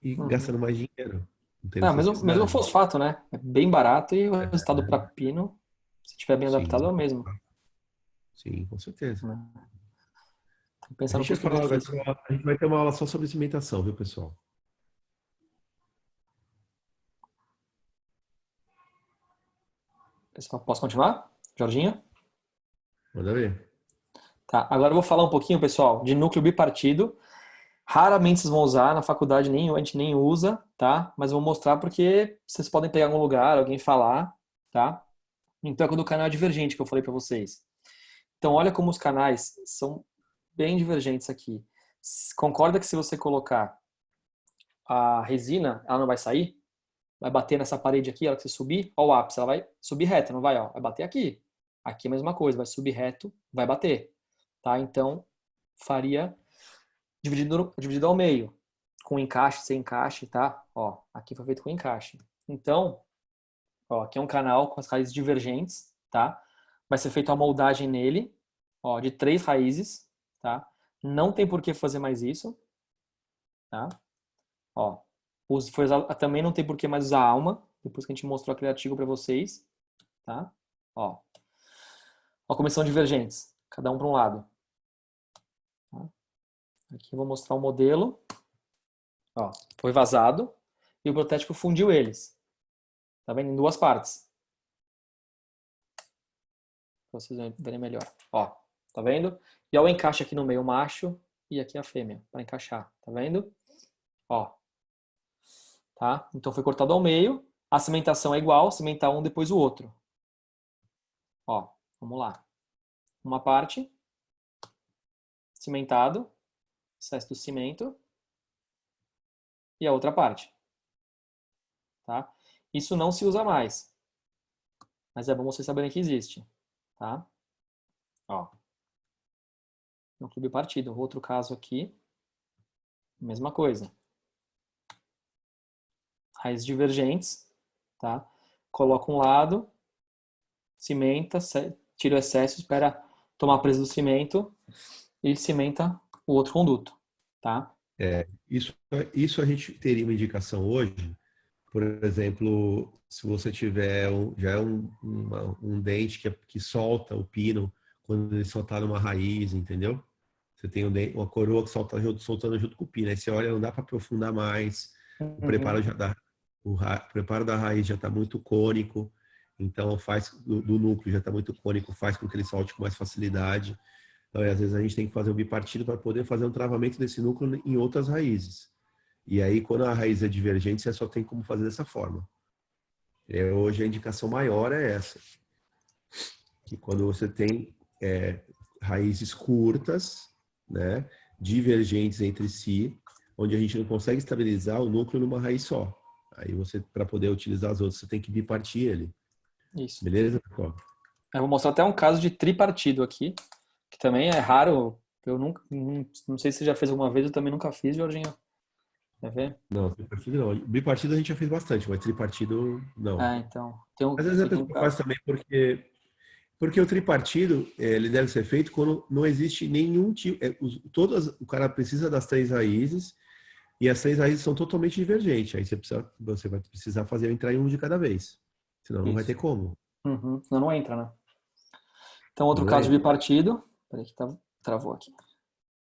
e Uhum. gastando mais dinheiro. Não tem Ah, mesmo o necessidade. fosfato, né? É bem barato e o resultado para pino, se estiver bem adaptado, é Sim, o mesmo. sim, com certeza. Né? Tem que A pensar no gente custo-benefício. a gente vai ter uma aula só sobre cimentação, viu, pessoal? Pessoal, posso continuar? Jorginho? Manda ver. Tá, agora eu vou falar um pouquinho, pessoal, de núcleo bipartido. Raramente vocês vão usar, na faculdade a gente nem usa, tá? Mas eu vou mostrar porque vocês podem pegar em algum lugar, alguém falar, tá? Então é quando o canal é divergente que eu falei para vocês. Então olha como os canais são bem divergentes aqui. Concorda que se você colocar a resina, ela não vai sair? Vai bater nessa parede aqui, a hora que você subir, ó o ápice, ela vai subir reto, não vai, ó, vai bater aqui. Aqui é a mesma coisa, vai subir reto, vai bater, tá? Então faria dividido ao meio, com encaixe, sem encaixe, tá? Ó, aqui foi feito com encaixe. Então, ó, aqui é um canal com as raízes divergentes, tá? Vai ser feita a moldagem nele, ó, de 3 raízes, tá? Não tem por que fazer mais isso, tá? Ó, também não tem por que mais usar alma, depois que a gente mostrou aquele artigo para vocês, tá? Ó, como são divergentes, cada um para um lado. Tá? Aqui eu vou mostrar o modelo. Ó, foi vazado e o protético fundiu eles. Tá vendo? Em 2 partes. Pra vocês verem melhor. Ó, tá vendo? E ó o encaixe aqui no meio, o macho, e aqui a fêmea, para encaixar. Tá vendo? Ó. Tá? Então foi cortado ao meio. A cimentação é igual, cimentar um depois o outro. Ó, vamos lá. Uma parte, cimentado, excesso do cimento, e a outra parte. Tá? Isso não se usa mais, mas é bom vocês saberem que existe. Tá? Ó. Núcleo bipartido. Outro caso aqui, mesma coisa. Raízes divergentes, tá? Coloca um lado, cimenta, tira o excesso, espera tomar preso do cimento e cimenta o outro conduto, tá? Isso a gente teria uma indicação hoje, por exemplo, se você tiver um dente que solta o pino quando ele soltar numa raiz, entendeu? Você tem uma coroa que soltando junto com o pino. Aí você olha, não dá para aprofundar mais. O preparo o preparo da raiz já está muito cônico, então faz do núcleo já está muito cônico, faz com que ele solte com mais facilidade. Então, às vezes a gente tem que fazer um bipartido para poder fazer um travamento desse núcleo em outras raízes. E aí, quando a raiz é divergente, você só tem como fazer dessa forma. Hoje a indicação maior é essa. Que quando você tem raízes curtas, né, divergentes entre si, onde a gente não consegue estabilizar o núcleo numa raiz só. Aí você, para poder utilizar as outras, você tem que bipartir ele. Isso. Beleza, pessoal? Eu vou mostrar até um caso de tripartido aqui, que também é raro. Eu nunca, não sei se você já fez alguma vez, eu também nunca fiz, Jorginho. Quer ver? Não, tripartido não. Bipartido a gente já fez bastante, mas tripartido não. Ah, então. Às vezes a pessoa faz também porque o tripartido ele deve ser feito quando não existe nenhum tipo. O cara precisa das 3 raízes e as 3 raízes são totalmente divergentes. Aí você vai precisar fazer entrar em um de cada vez. Senão não vai ter como. Uhum. Senão não entra, né? Então, outro Não caso de entra. bipartido. Peraí que travou aqui.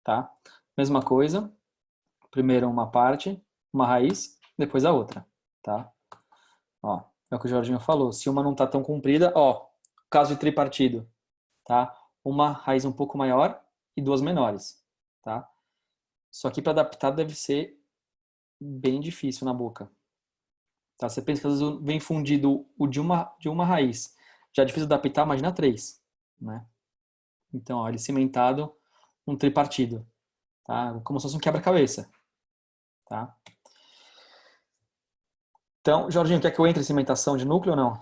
Tá? Mesma coisa. Primeiro uma parte, uma raiz, depois a outra. Tá? Ó, É o que o Jorginho falou. Se uma não está tão comprida, ó, caso de tripartido, tá? Uma raiz um pouco maior e duas menores, tá? Só que para adaptar deve ser bem difícil na boca. Tá? Você pensa que às vezes vem fundido o de uma raiz. Já é difícil adaptar, imagina três, né? Então, ó, ele cimentado, um tripartido, tá? Como se fosse um quebra-cabeça, tá? Então, Jorginho, quer que eu entre em cimentação de núcleo ou não?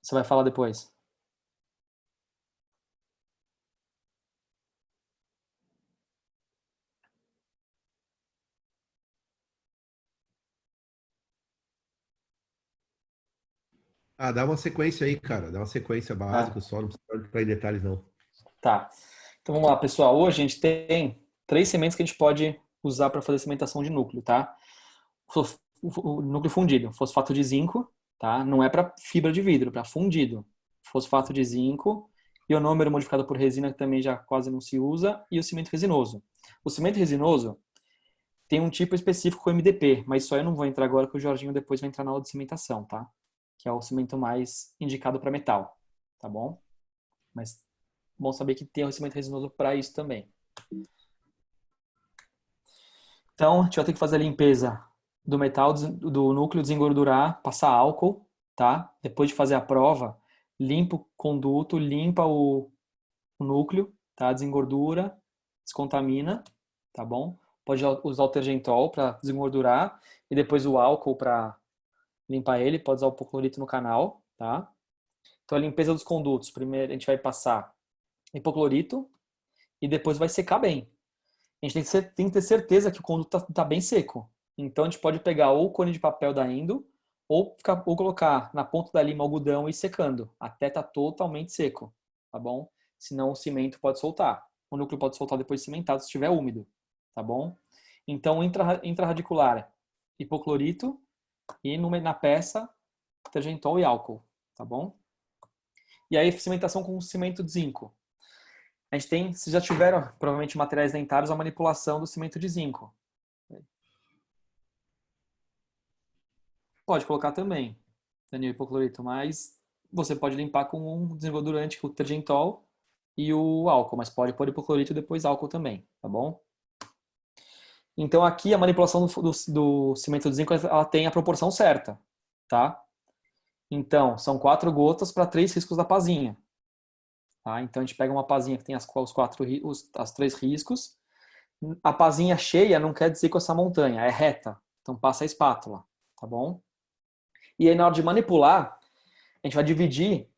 Você vai falar depois. Ah, dá uma sequência aí, cara. Dá uma sequência Tá. básica só, não precisa entrar em detalhes, não. Tá. Então vamos lá, pessoal. Hoje a gente tem 3 sementes que a gente pode usar para fazer cimentação de núcleo, tá? O núcleo fundido, fosfato de zinco, tá? Não é para fibra de vidro, para fundido. Fosfato de zinco, ionômero modificado por resina, que também já quase não se usa, e o cimento resinoso. O cimento resinoso tem um tipo específico com MDP, mas isso aí eu não vou entrar agora, que o Jorginho depois vai entrar na aula de cimentação, tá? Que é o cimento mais indicado para metal, tá bom? Mas bom saber que tem o cimento resinoso para isso também. Então, a gente vai ter que fazer a limpeza do metal, do núcleo, desengordurar, passar álcool, tá? Depois de fazer a prova, limpa o conduto, limpa o núcleo, tá? Desengordura, descontamina, tá bom? Pode usar o tergentol para desengordurar e depois o álcool para limpar ele. Pode usar o hipoclorito no canal, tá? Então, a limpeza dos condutos. Primeiro, a gente vai passar hipoclorito e depois vai secar bem. A gente tem que ter certeza que o conduto tá bem seco. Então a gente pode pegar ou o cone de papel da Endo ou colocar na ponta da lima algodão e ir secando até tá totalmente seco, tá bom? Senão o cimento pode soltar. O núcleo pode soltar depois de cimentado se estiver úmido, tá bom? Então intraradicular, hipoclorito e na peça tergentol e álcool, tá bom? E aí cimentação com cimento de zinco. A gente tem, se já tiveram provavelmente materiais dentários, a manipulação do cimento de zinco. Pode colocar também, anil hipoclorito, mas você pode limpar com um desengordurante, com o tergentol e o álcool, mas pode pôr hipoclorito e depois álcool também, tá bom? Então aqui a manipulação do cimento de zinco, ela tem a proporção certa, tá? Então, são 4 gotas para 3 riscos da pazinha. Tá? Então a gente pega uma pazinha que tem as 3 riscos. A pazinha cheia não quer dizer com essa montanha, é reta. Então passa a espátula, tá bom? E aí na hora de manipular, a gente vai dividir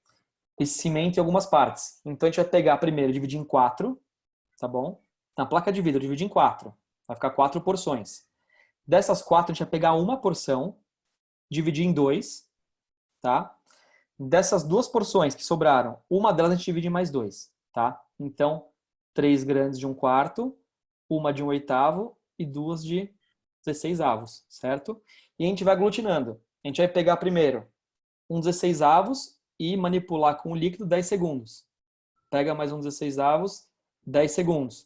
esse cimento em algumas partes. Então a gente vai pegar primeiro, dividir em 4, tá bom? Na placa de vidro, dividir em 4. Vai ficar 4 porções. Dessas 4, a gente vai pegar uma porção, dividir em 2, tá? Dessas 2 porções que sobraram, uma delas a gente divide em mais 2, tá? Então, 3 grandes de 1/4, uma de 1/8 e 2 de 16avos, certo? E a gente vai aglutinando. A gente vai pegar primeiro um 16avos e manipular com o líquido 10 segundos. Pega mais um 16avos, 10 segundos.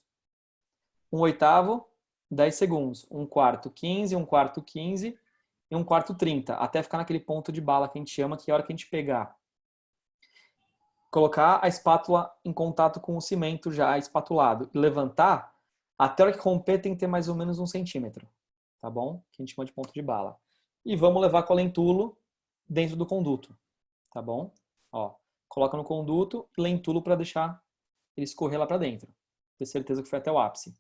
1/8, 10 segundos. 1/4, 15, 1/4, 15 e 1/4, 30. Até ficar naquele ponto de bala que a gente chama, que é a hora que a gente pegar. Colocar a espátula em contato com o cimento já espatulado e levantar, até a hora que romper tem que ter mais ou menos 1 centímetro. Tá bom? Que a gente chama de ponto de bala. E vamos levar com a lentulo dentro do conduto. Tá bom? Ó, coloca no conduto, lentulo para deixar ele escorrer lá para dentro. Ter certeza que foi até o ápice.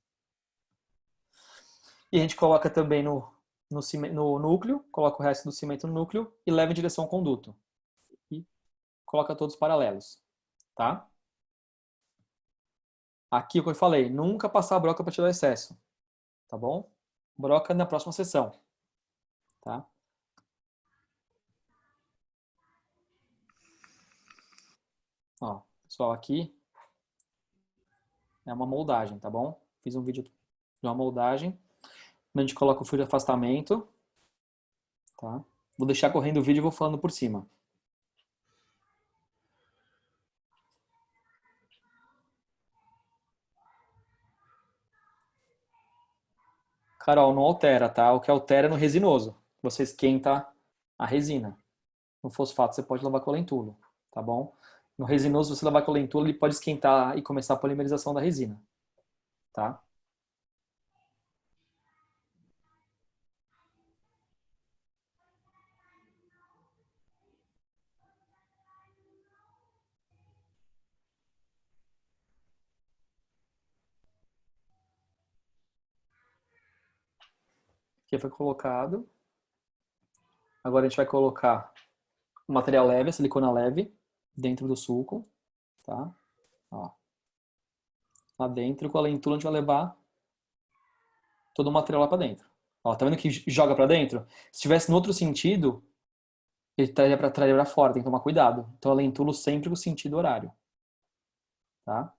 E a gente coloca também no núcleo, coloca o resto do cimento no núcleo e leva em direção ao conduto. E coloca todos paralelos. Tá? Aqui o que eu falei, nunca passar a broca para tirar o excesso. Tá bom? Broca na próxima sessão. Tá? Ó, pessoal, aqui é uma moldagem, tá bom? Fiz um vídeo de uma moldagem. A gente coloca o fio de afastamento. Tá? Vou deixar correndo o vídeo e vou falando por cima. Carol, não altera, tá? O que altera é no resinoso. Você esquenta a resina. No fosfato você pode lavar com lentulo, tá bom? No resinoso, se você lavar com lentulo, ele pode esquentar e começar a polimerização da resina, tá? Aqui foi colocado. Agora a gente vai colocar o material leve, a silicona leve, dentro do suco, tá? Ó. Lá dentro, com a lentura, a gente vai levar todo o material lá pra dentro. Ó, tá vendo que joga pra dentro? Se tivesse no outro sentido, ele traria pra fora, tem que tomar cuidado. Então a lentulo sempre com o sentido horário, tá?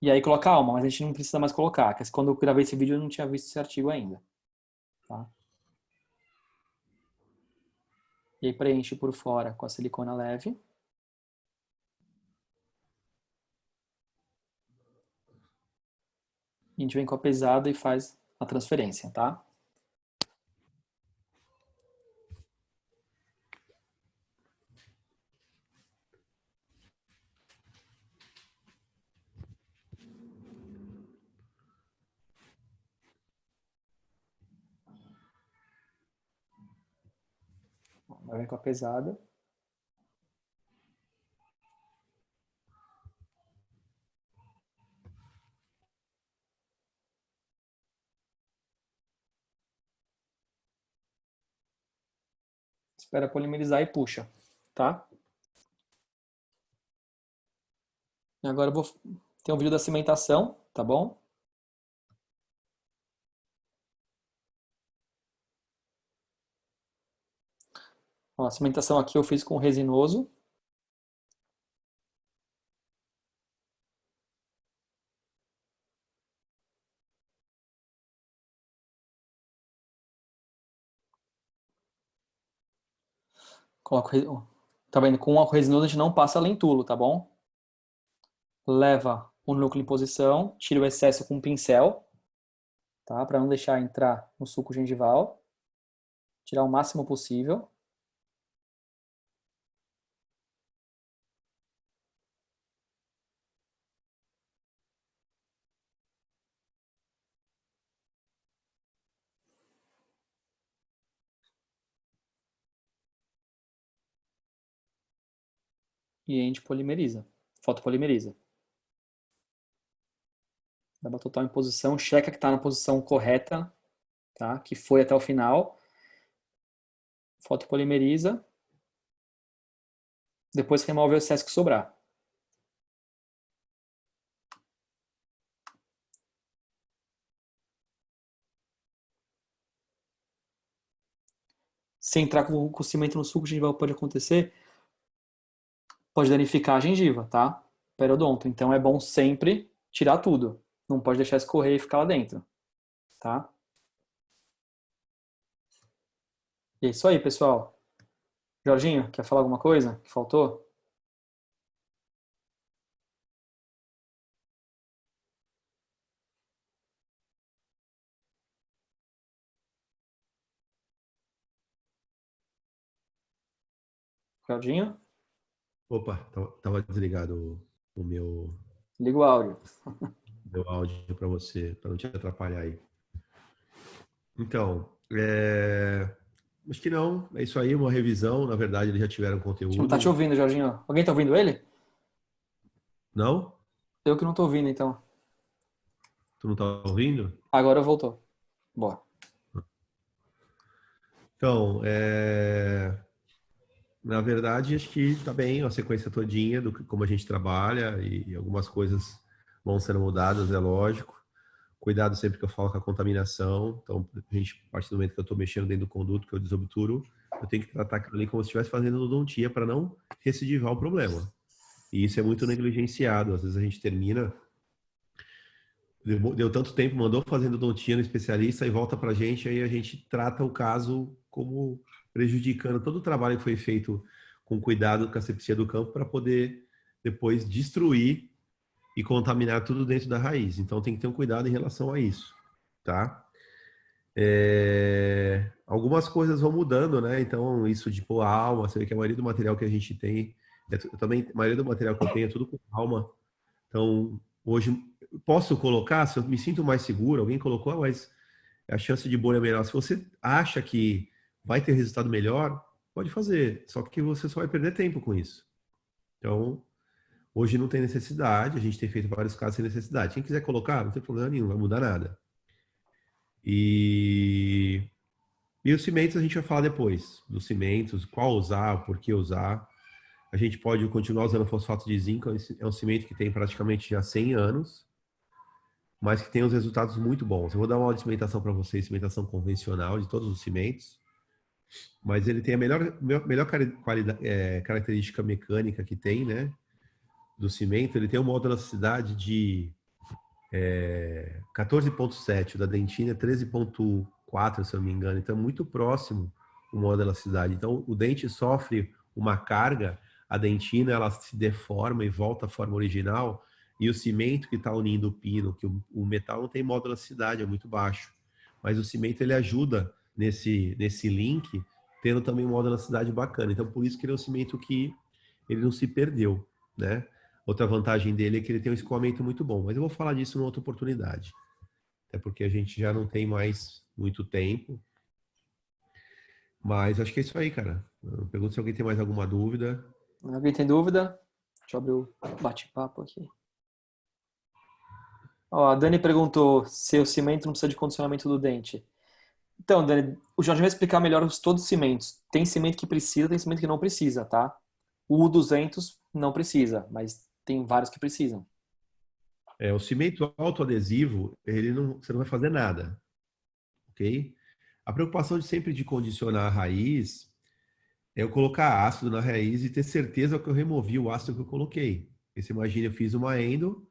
E aí coloca alma, mas a gente não precisa mais colocar, porque quando eu gravei esse vídeo eu não tinha visto esse artigo ainda, tá? E aí preenche por fora com a silicona leve. A gente vem com a pesada e faz a transferência, tá? Vai vir com a pesada. Espera polimerizar e puxa, tá? E agora eu vou ter um vídeo da cimentação, tá bom? Ó, a cimentação aqui eu fiz com resinoso. Coloco, tá vendo? Com o resinoso a gente não passa lentulo, tá bom? Leva o núcleo em posição, tira o excesso com um pincel, tá? Para não deixar entrar no suco gengival. Tirar o máximo possível. E a gente polimeriza, fotopolimeriza. Dá total em posição, checa que está na posição correta, tá? Que foi até o final. Fotopolimeriza. Depois remove o excesso que sobrar. Se entrar com o cimento no suco gengival pode acontecer, pode danificar a gengiva, tá? Periodonto. Então é bom sempre tirar tudo. Não pode deixar escorrer e ficar lá dentro, tá? E é isso aí, pessoal. Jorginho, quer falar alguma coisa que faltou? Jorginho? Opa, tava desligado o Liga o áudio. meu áudio para você, para não te atrapalhar aí. Então, acho que não. É isso aí, uma revisão. Na verdade, eles já tiveram A conteúdo. gente não tá te ouvindo, Jorginho. Alguém tá ouvindo ele? Não? Eu que não tô ouvindo, então. Tu não tá ouvindo? Agora voltou. Boa. Então, na verdade, acho que tá bem a sequência todinha do como a gente trabalha e algumas coisas vão sendo mudadas, é lógico. Cuidado sempre que eu falo com a contaminação. Então, a gente, a partir do momento que eu estou mexendo dentro do conduto, que eu desobturo, eu tenho que tratar aquilo ali como se estivesse fazendo endodontia para não recidivar o problema. E isso é muito negligenciado. Às vezes a gente termina, deu tanto tempo, mandou fazer endodontia no especialista e volta para a gente, aí a gente trata o caso como prejudicando todo o trabalho que foi feito com cuidado com a asepsia do campo para poder depois destruir e contaminar tudo dentro da raiz. Então tem que ter um cuidado em relação a isso, tá? Algumas coisas vão mudando, né? Então, isso de pôr alma, você vê que a maioria do material que a gente tem, eu também, a maioria do material que eu tenho é tudo com alma. Então, hoje, posso colocar, se eu me sinto mais seguro, alguém colocou, mas a chance de bolha é menor. Se você acha que vai ter resultado melhor, pode fazer. Só que você só vai perder tempo com isso. Então, hoje não tem necessidade, a gente tem feito vários casos sem necessidade. Quem quiser colocar, não tem problema nenhum, não vai mudar nada. E os cimentos a gente vai falar depois, dos cimentos, qual usar, por que usar. A gente pode continuar usando fosfato de zinco, é um cimento que tem praticamente já 100 anos, mas que tem os resultados muito bons. Eu vou dar uma aula de cimentação para vocês, cimentação convencional de todos os cimentos, mas ele tem a melhor característica mecânica que tem, né, do cimento. Ele tem uma alta elasticidade de 14,7, o da dentina é 13,4, se eu não me engano. Então, é muito próximo o modo de elasticidade. Então, o dente sofre uma carga, a dentina ela se deforma e volta à forma original, e o cimento que está unindo o pino, que o metal não tem modo de elasticidade, é muito baixo. Mas o cimento ele ajuda nesse link, tendo também um modo de elasticidade bacana. Então, por isso que ele é um cimento que ele não se perdeu, né? Outra vantagem dele é que ele tem um escoamento muito bom. Mas eu vou falar disso numa outra oportunidade. Até porque a gente já não tem mais muito tempo. Mas acho que é isso aí, cara. Eu pergunto se alguém tem mais alguma dúvida. Alguém tem dúvida? Deixa eu abrir o bate-papo aqui. Ó, a Dani perguntou se o cimento não precisa de condicionamento do dente. Então, Dani, o Jorge vai explicar melhor todos os cimentos. Tem cimento que precisa, tem cimento que não precisa, tá? O 200 não precisa, mas tem vários que precisam. O cimento autoadesivo, você não vai fazer nada, ok? A preocupação sempre de condicionar a raiz é eu colocar ácido na raiz e ter certeza que eu removi o ácido que eu coloquei. Porque você imagina, eu fiz uma endo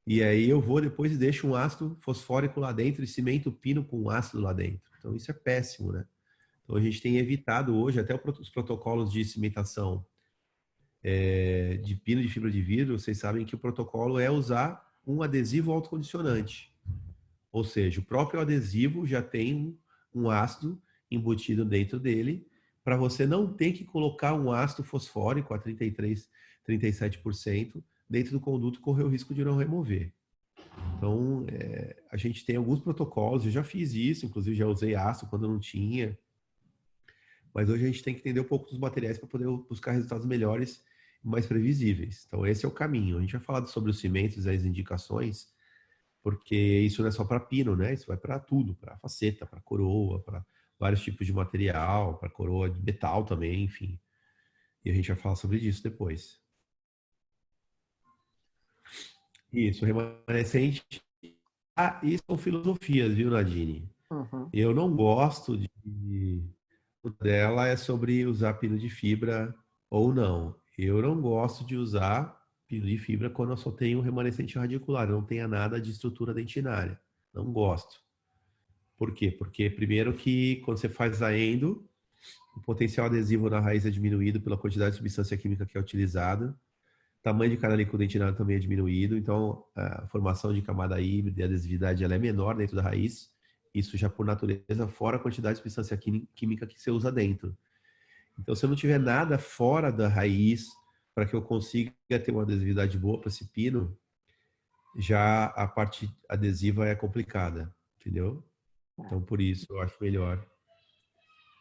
e aí eu vou depois e deixo um ácido fosfórico lá dentro e cimento pino com ácido lá dentro. Então isso é péssimo, né? Então a gente tem evitado hoje até os protocolos de cimentação de pino de fibra de vidro. Vocês sabem que o protocolo é usar um adesivo autocondicionante. Ou seja, o próprio adesivo já tem um ácido embutido dentro dele, para você não ter que colocar um ácido fosfórico a 33, 37% dentro do conduto e correr o risco de não remover. Então, a gente tem alguns protocolos, eu já fiz isso, inclusive já usei ácido quando não tinha, mas hoje a gente tem que entender um pouco dos materiais para poder buscar resultados melhores e mais previsíveis. Então, esse é o caminho. A gente vai falar sobre os cimentos e as indicações, porque isso não é só para pino, né? Isso vai para tudo, para faceta, para coroa, para vários tipos de material, para coroa de metal também, enfim. E a gente vai falar sobre isso depois. Isso, remanescente. E são filosofias, viu, Nadine? Uhum. Eu não gosto dela é sobre usar pino de fibra ou não. Eu não gosto de usar pino de fibra quando eu só tenho remanescente radicular, eu não tenha nada de estrutura dentinária. Não gosto. Por quê? Porque primeiro que quando você faz a endo, o potencial adesivo na raiz é diminuído pela quantidade de substância química que é utilizada. O tamanho de canalico dentinário também é diminuído, então a formação de camada híbrida e a adesividade ela é menor dentro da raiz. Isso já por natureza, fora a quantidade de substância química que você usa dentro. Então, se eu não tiver nada fora da raiz para que eu consiga ter uma adesividade boa para esse pino, já a parte adesiva é complicada, entendeu? Então, por isso, eu acho melhor.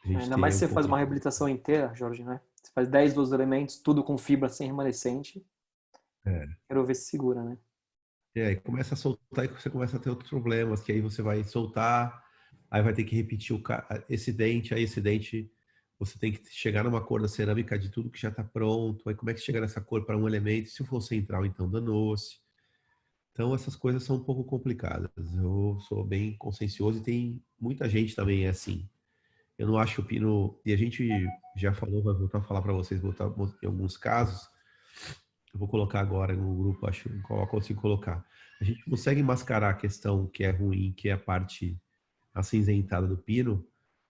Ainda mais se você faz uma reabilitação inteira, Jorge, né? Você faz 10 dos elementos, tudo com fibra sem remanescente. Quero ver se segura, né? E começa a soltar e você começa a ter outros problemas, que aí você vai soltar, aí vai ter que repetir esse dente, você tem que chegar numa cor da cerâmica de tudo que já está pronto. Aí como é que chega nessa cor para um elemento? Se for central, então danou-se. Então essas coisas são um pouco complicadas. Eu sou bem consciencioso e tem muita gente também assim. Eu não acho que o pino... E a gente já falou, vai voltar a falar para vocês, voltar em alguns casos. Eu vou colocar agora no grupo, acho qual eu consigo colocar. A gente consegue mascarar a questão que é ruim, que é a parte acinzentada do pino,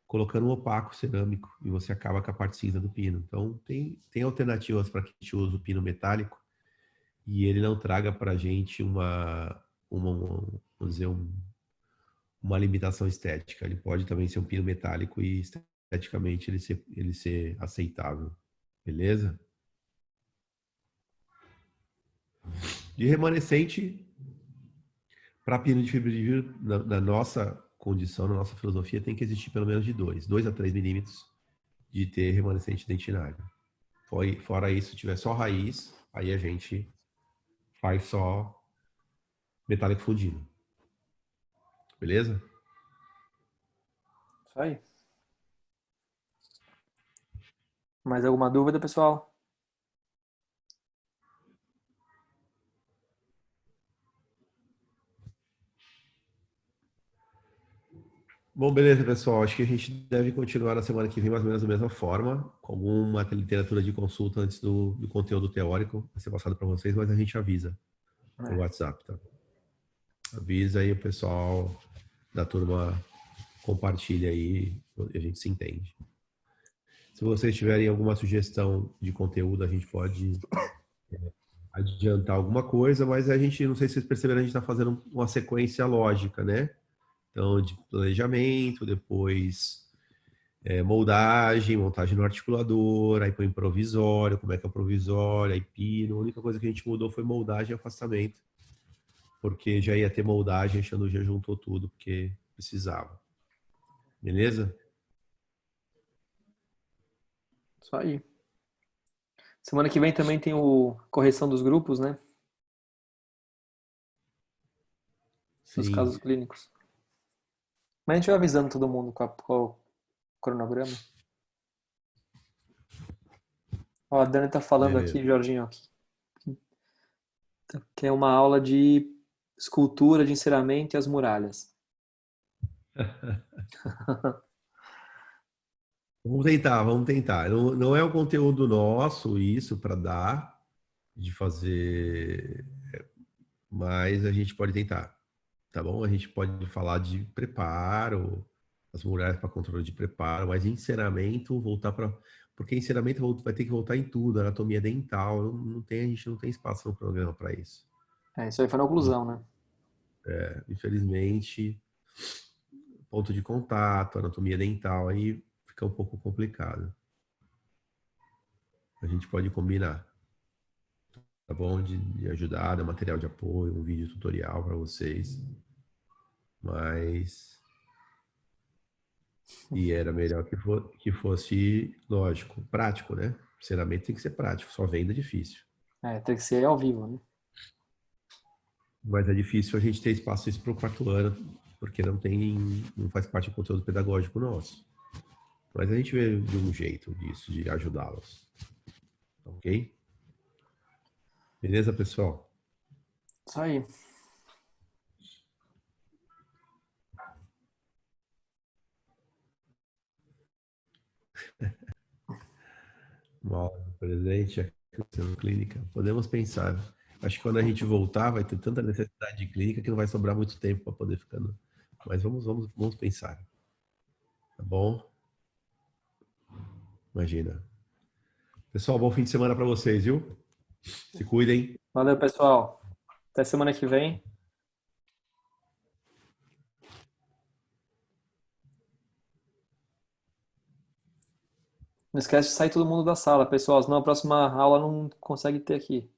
colocando um opaco cerâmico e você acaba com a parte cinza do pino. Então, tem alternativas para que a gente use o pino metálico e ele não traga para a gente vamos dizer, uma limitação estética. Ele pode também ser um pino metálico e esteticamente ele ser aceitável. Beleza? De remanescente, para pino de fibra de vidro, na nossa condição, na nossa filosofia, tem que existir pelo menos de 2 a 3 milímetros de ter remanescente dentinário. Fora isso, se tiver só raiz, aí a gente faz só metálico fundido. Beleza? Isso aí. Mais alguma dúvida, pessoal? Bom, beleza, pessoal. Acho que a gente deve continuar na semana que vem mais ou menos da mesma forma, com alguma literatura de consulta antes do conteúdo teórico vai ser passado para vocês, mas a gente avisa no WhatsApp, tá? Avisa aí o pessoal da turma, compartilha aí e a gente se entende. Se vocês tiverem alguma sugestão de conteúdo, a gente pode adiantar alguma coisa, mas a gente, não sei se vocês perceberam, a gente está fazendo uma sequência lógica, né? Então, de planejamento, depois montagem no articulador, aí põe provisório, como é que é o provisório, aí pino. A única coisa que a gente mudou foi moldagem e afastamento, porque já ia ter moldagem, a Xandu já juntou tudo, porque precisava. Beleza? Isso aí. Semana que vem também tem o correção dos grupos, né? Dos Sim. casos clínicos. Mas a gente vai avisando todo mundo com o cronograma. Ó, a Dani tá falando Beleza. aqui, Jorginho, que é uma aula de escultura de enceramento e as muralhas. Vamos tentar. Não é o conteúdo nosso isso para dar, de fazer, mas a gente pode tentar, tá bom? A gente pode falar de preparo, as muralhas para controle de preparo, mas enceramento, porque enceramento vai ter que voltar em tudo, anatomia dental, a gente não tem espaço no programa para isso. Isso aí foi na oclusão, né? Infelizmente, ponto de contato, anatomia dental, aí fica um pouco complicado. A gente pode combinar, tá bom? De ajudar, dar material de apoio, um vídeo tutorial para vocês. Mas... E era melhor que fosse, lógico, prático, né? Enceramento tem que ser prático, só venda é difícil. Tem que ser ao vivo, né? Mas é difícil a gente ter espaço isso para o 4º ano, porque não faz parte do conteúdo pedagógico nosso. Mas a gente vê de um jeito disso, de ajudá-los. Ok? Beleza, pessoal? Isso aí. Uma aula presente, aqui na clínica. Podemos pensar. Acho que quando a gente voltar, vai ter tanta necessidade de clínica que não vai sobrar muito tempo para poder ficar. Mas vamos pensar. Tá bom? Imagina. Pessoal, bom fim de semana para vocês, viu? Se cuidem. Valeu, pessoal. Até semana que vem. Não esquece de sair todo mundo da sala, pessoal, senão a próxima aula não consegue ter aqui.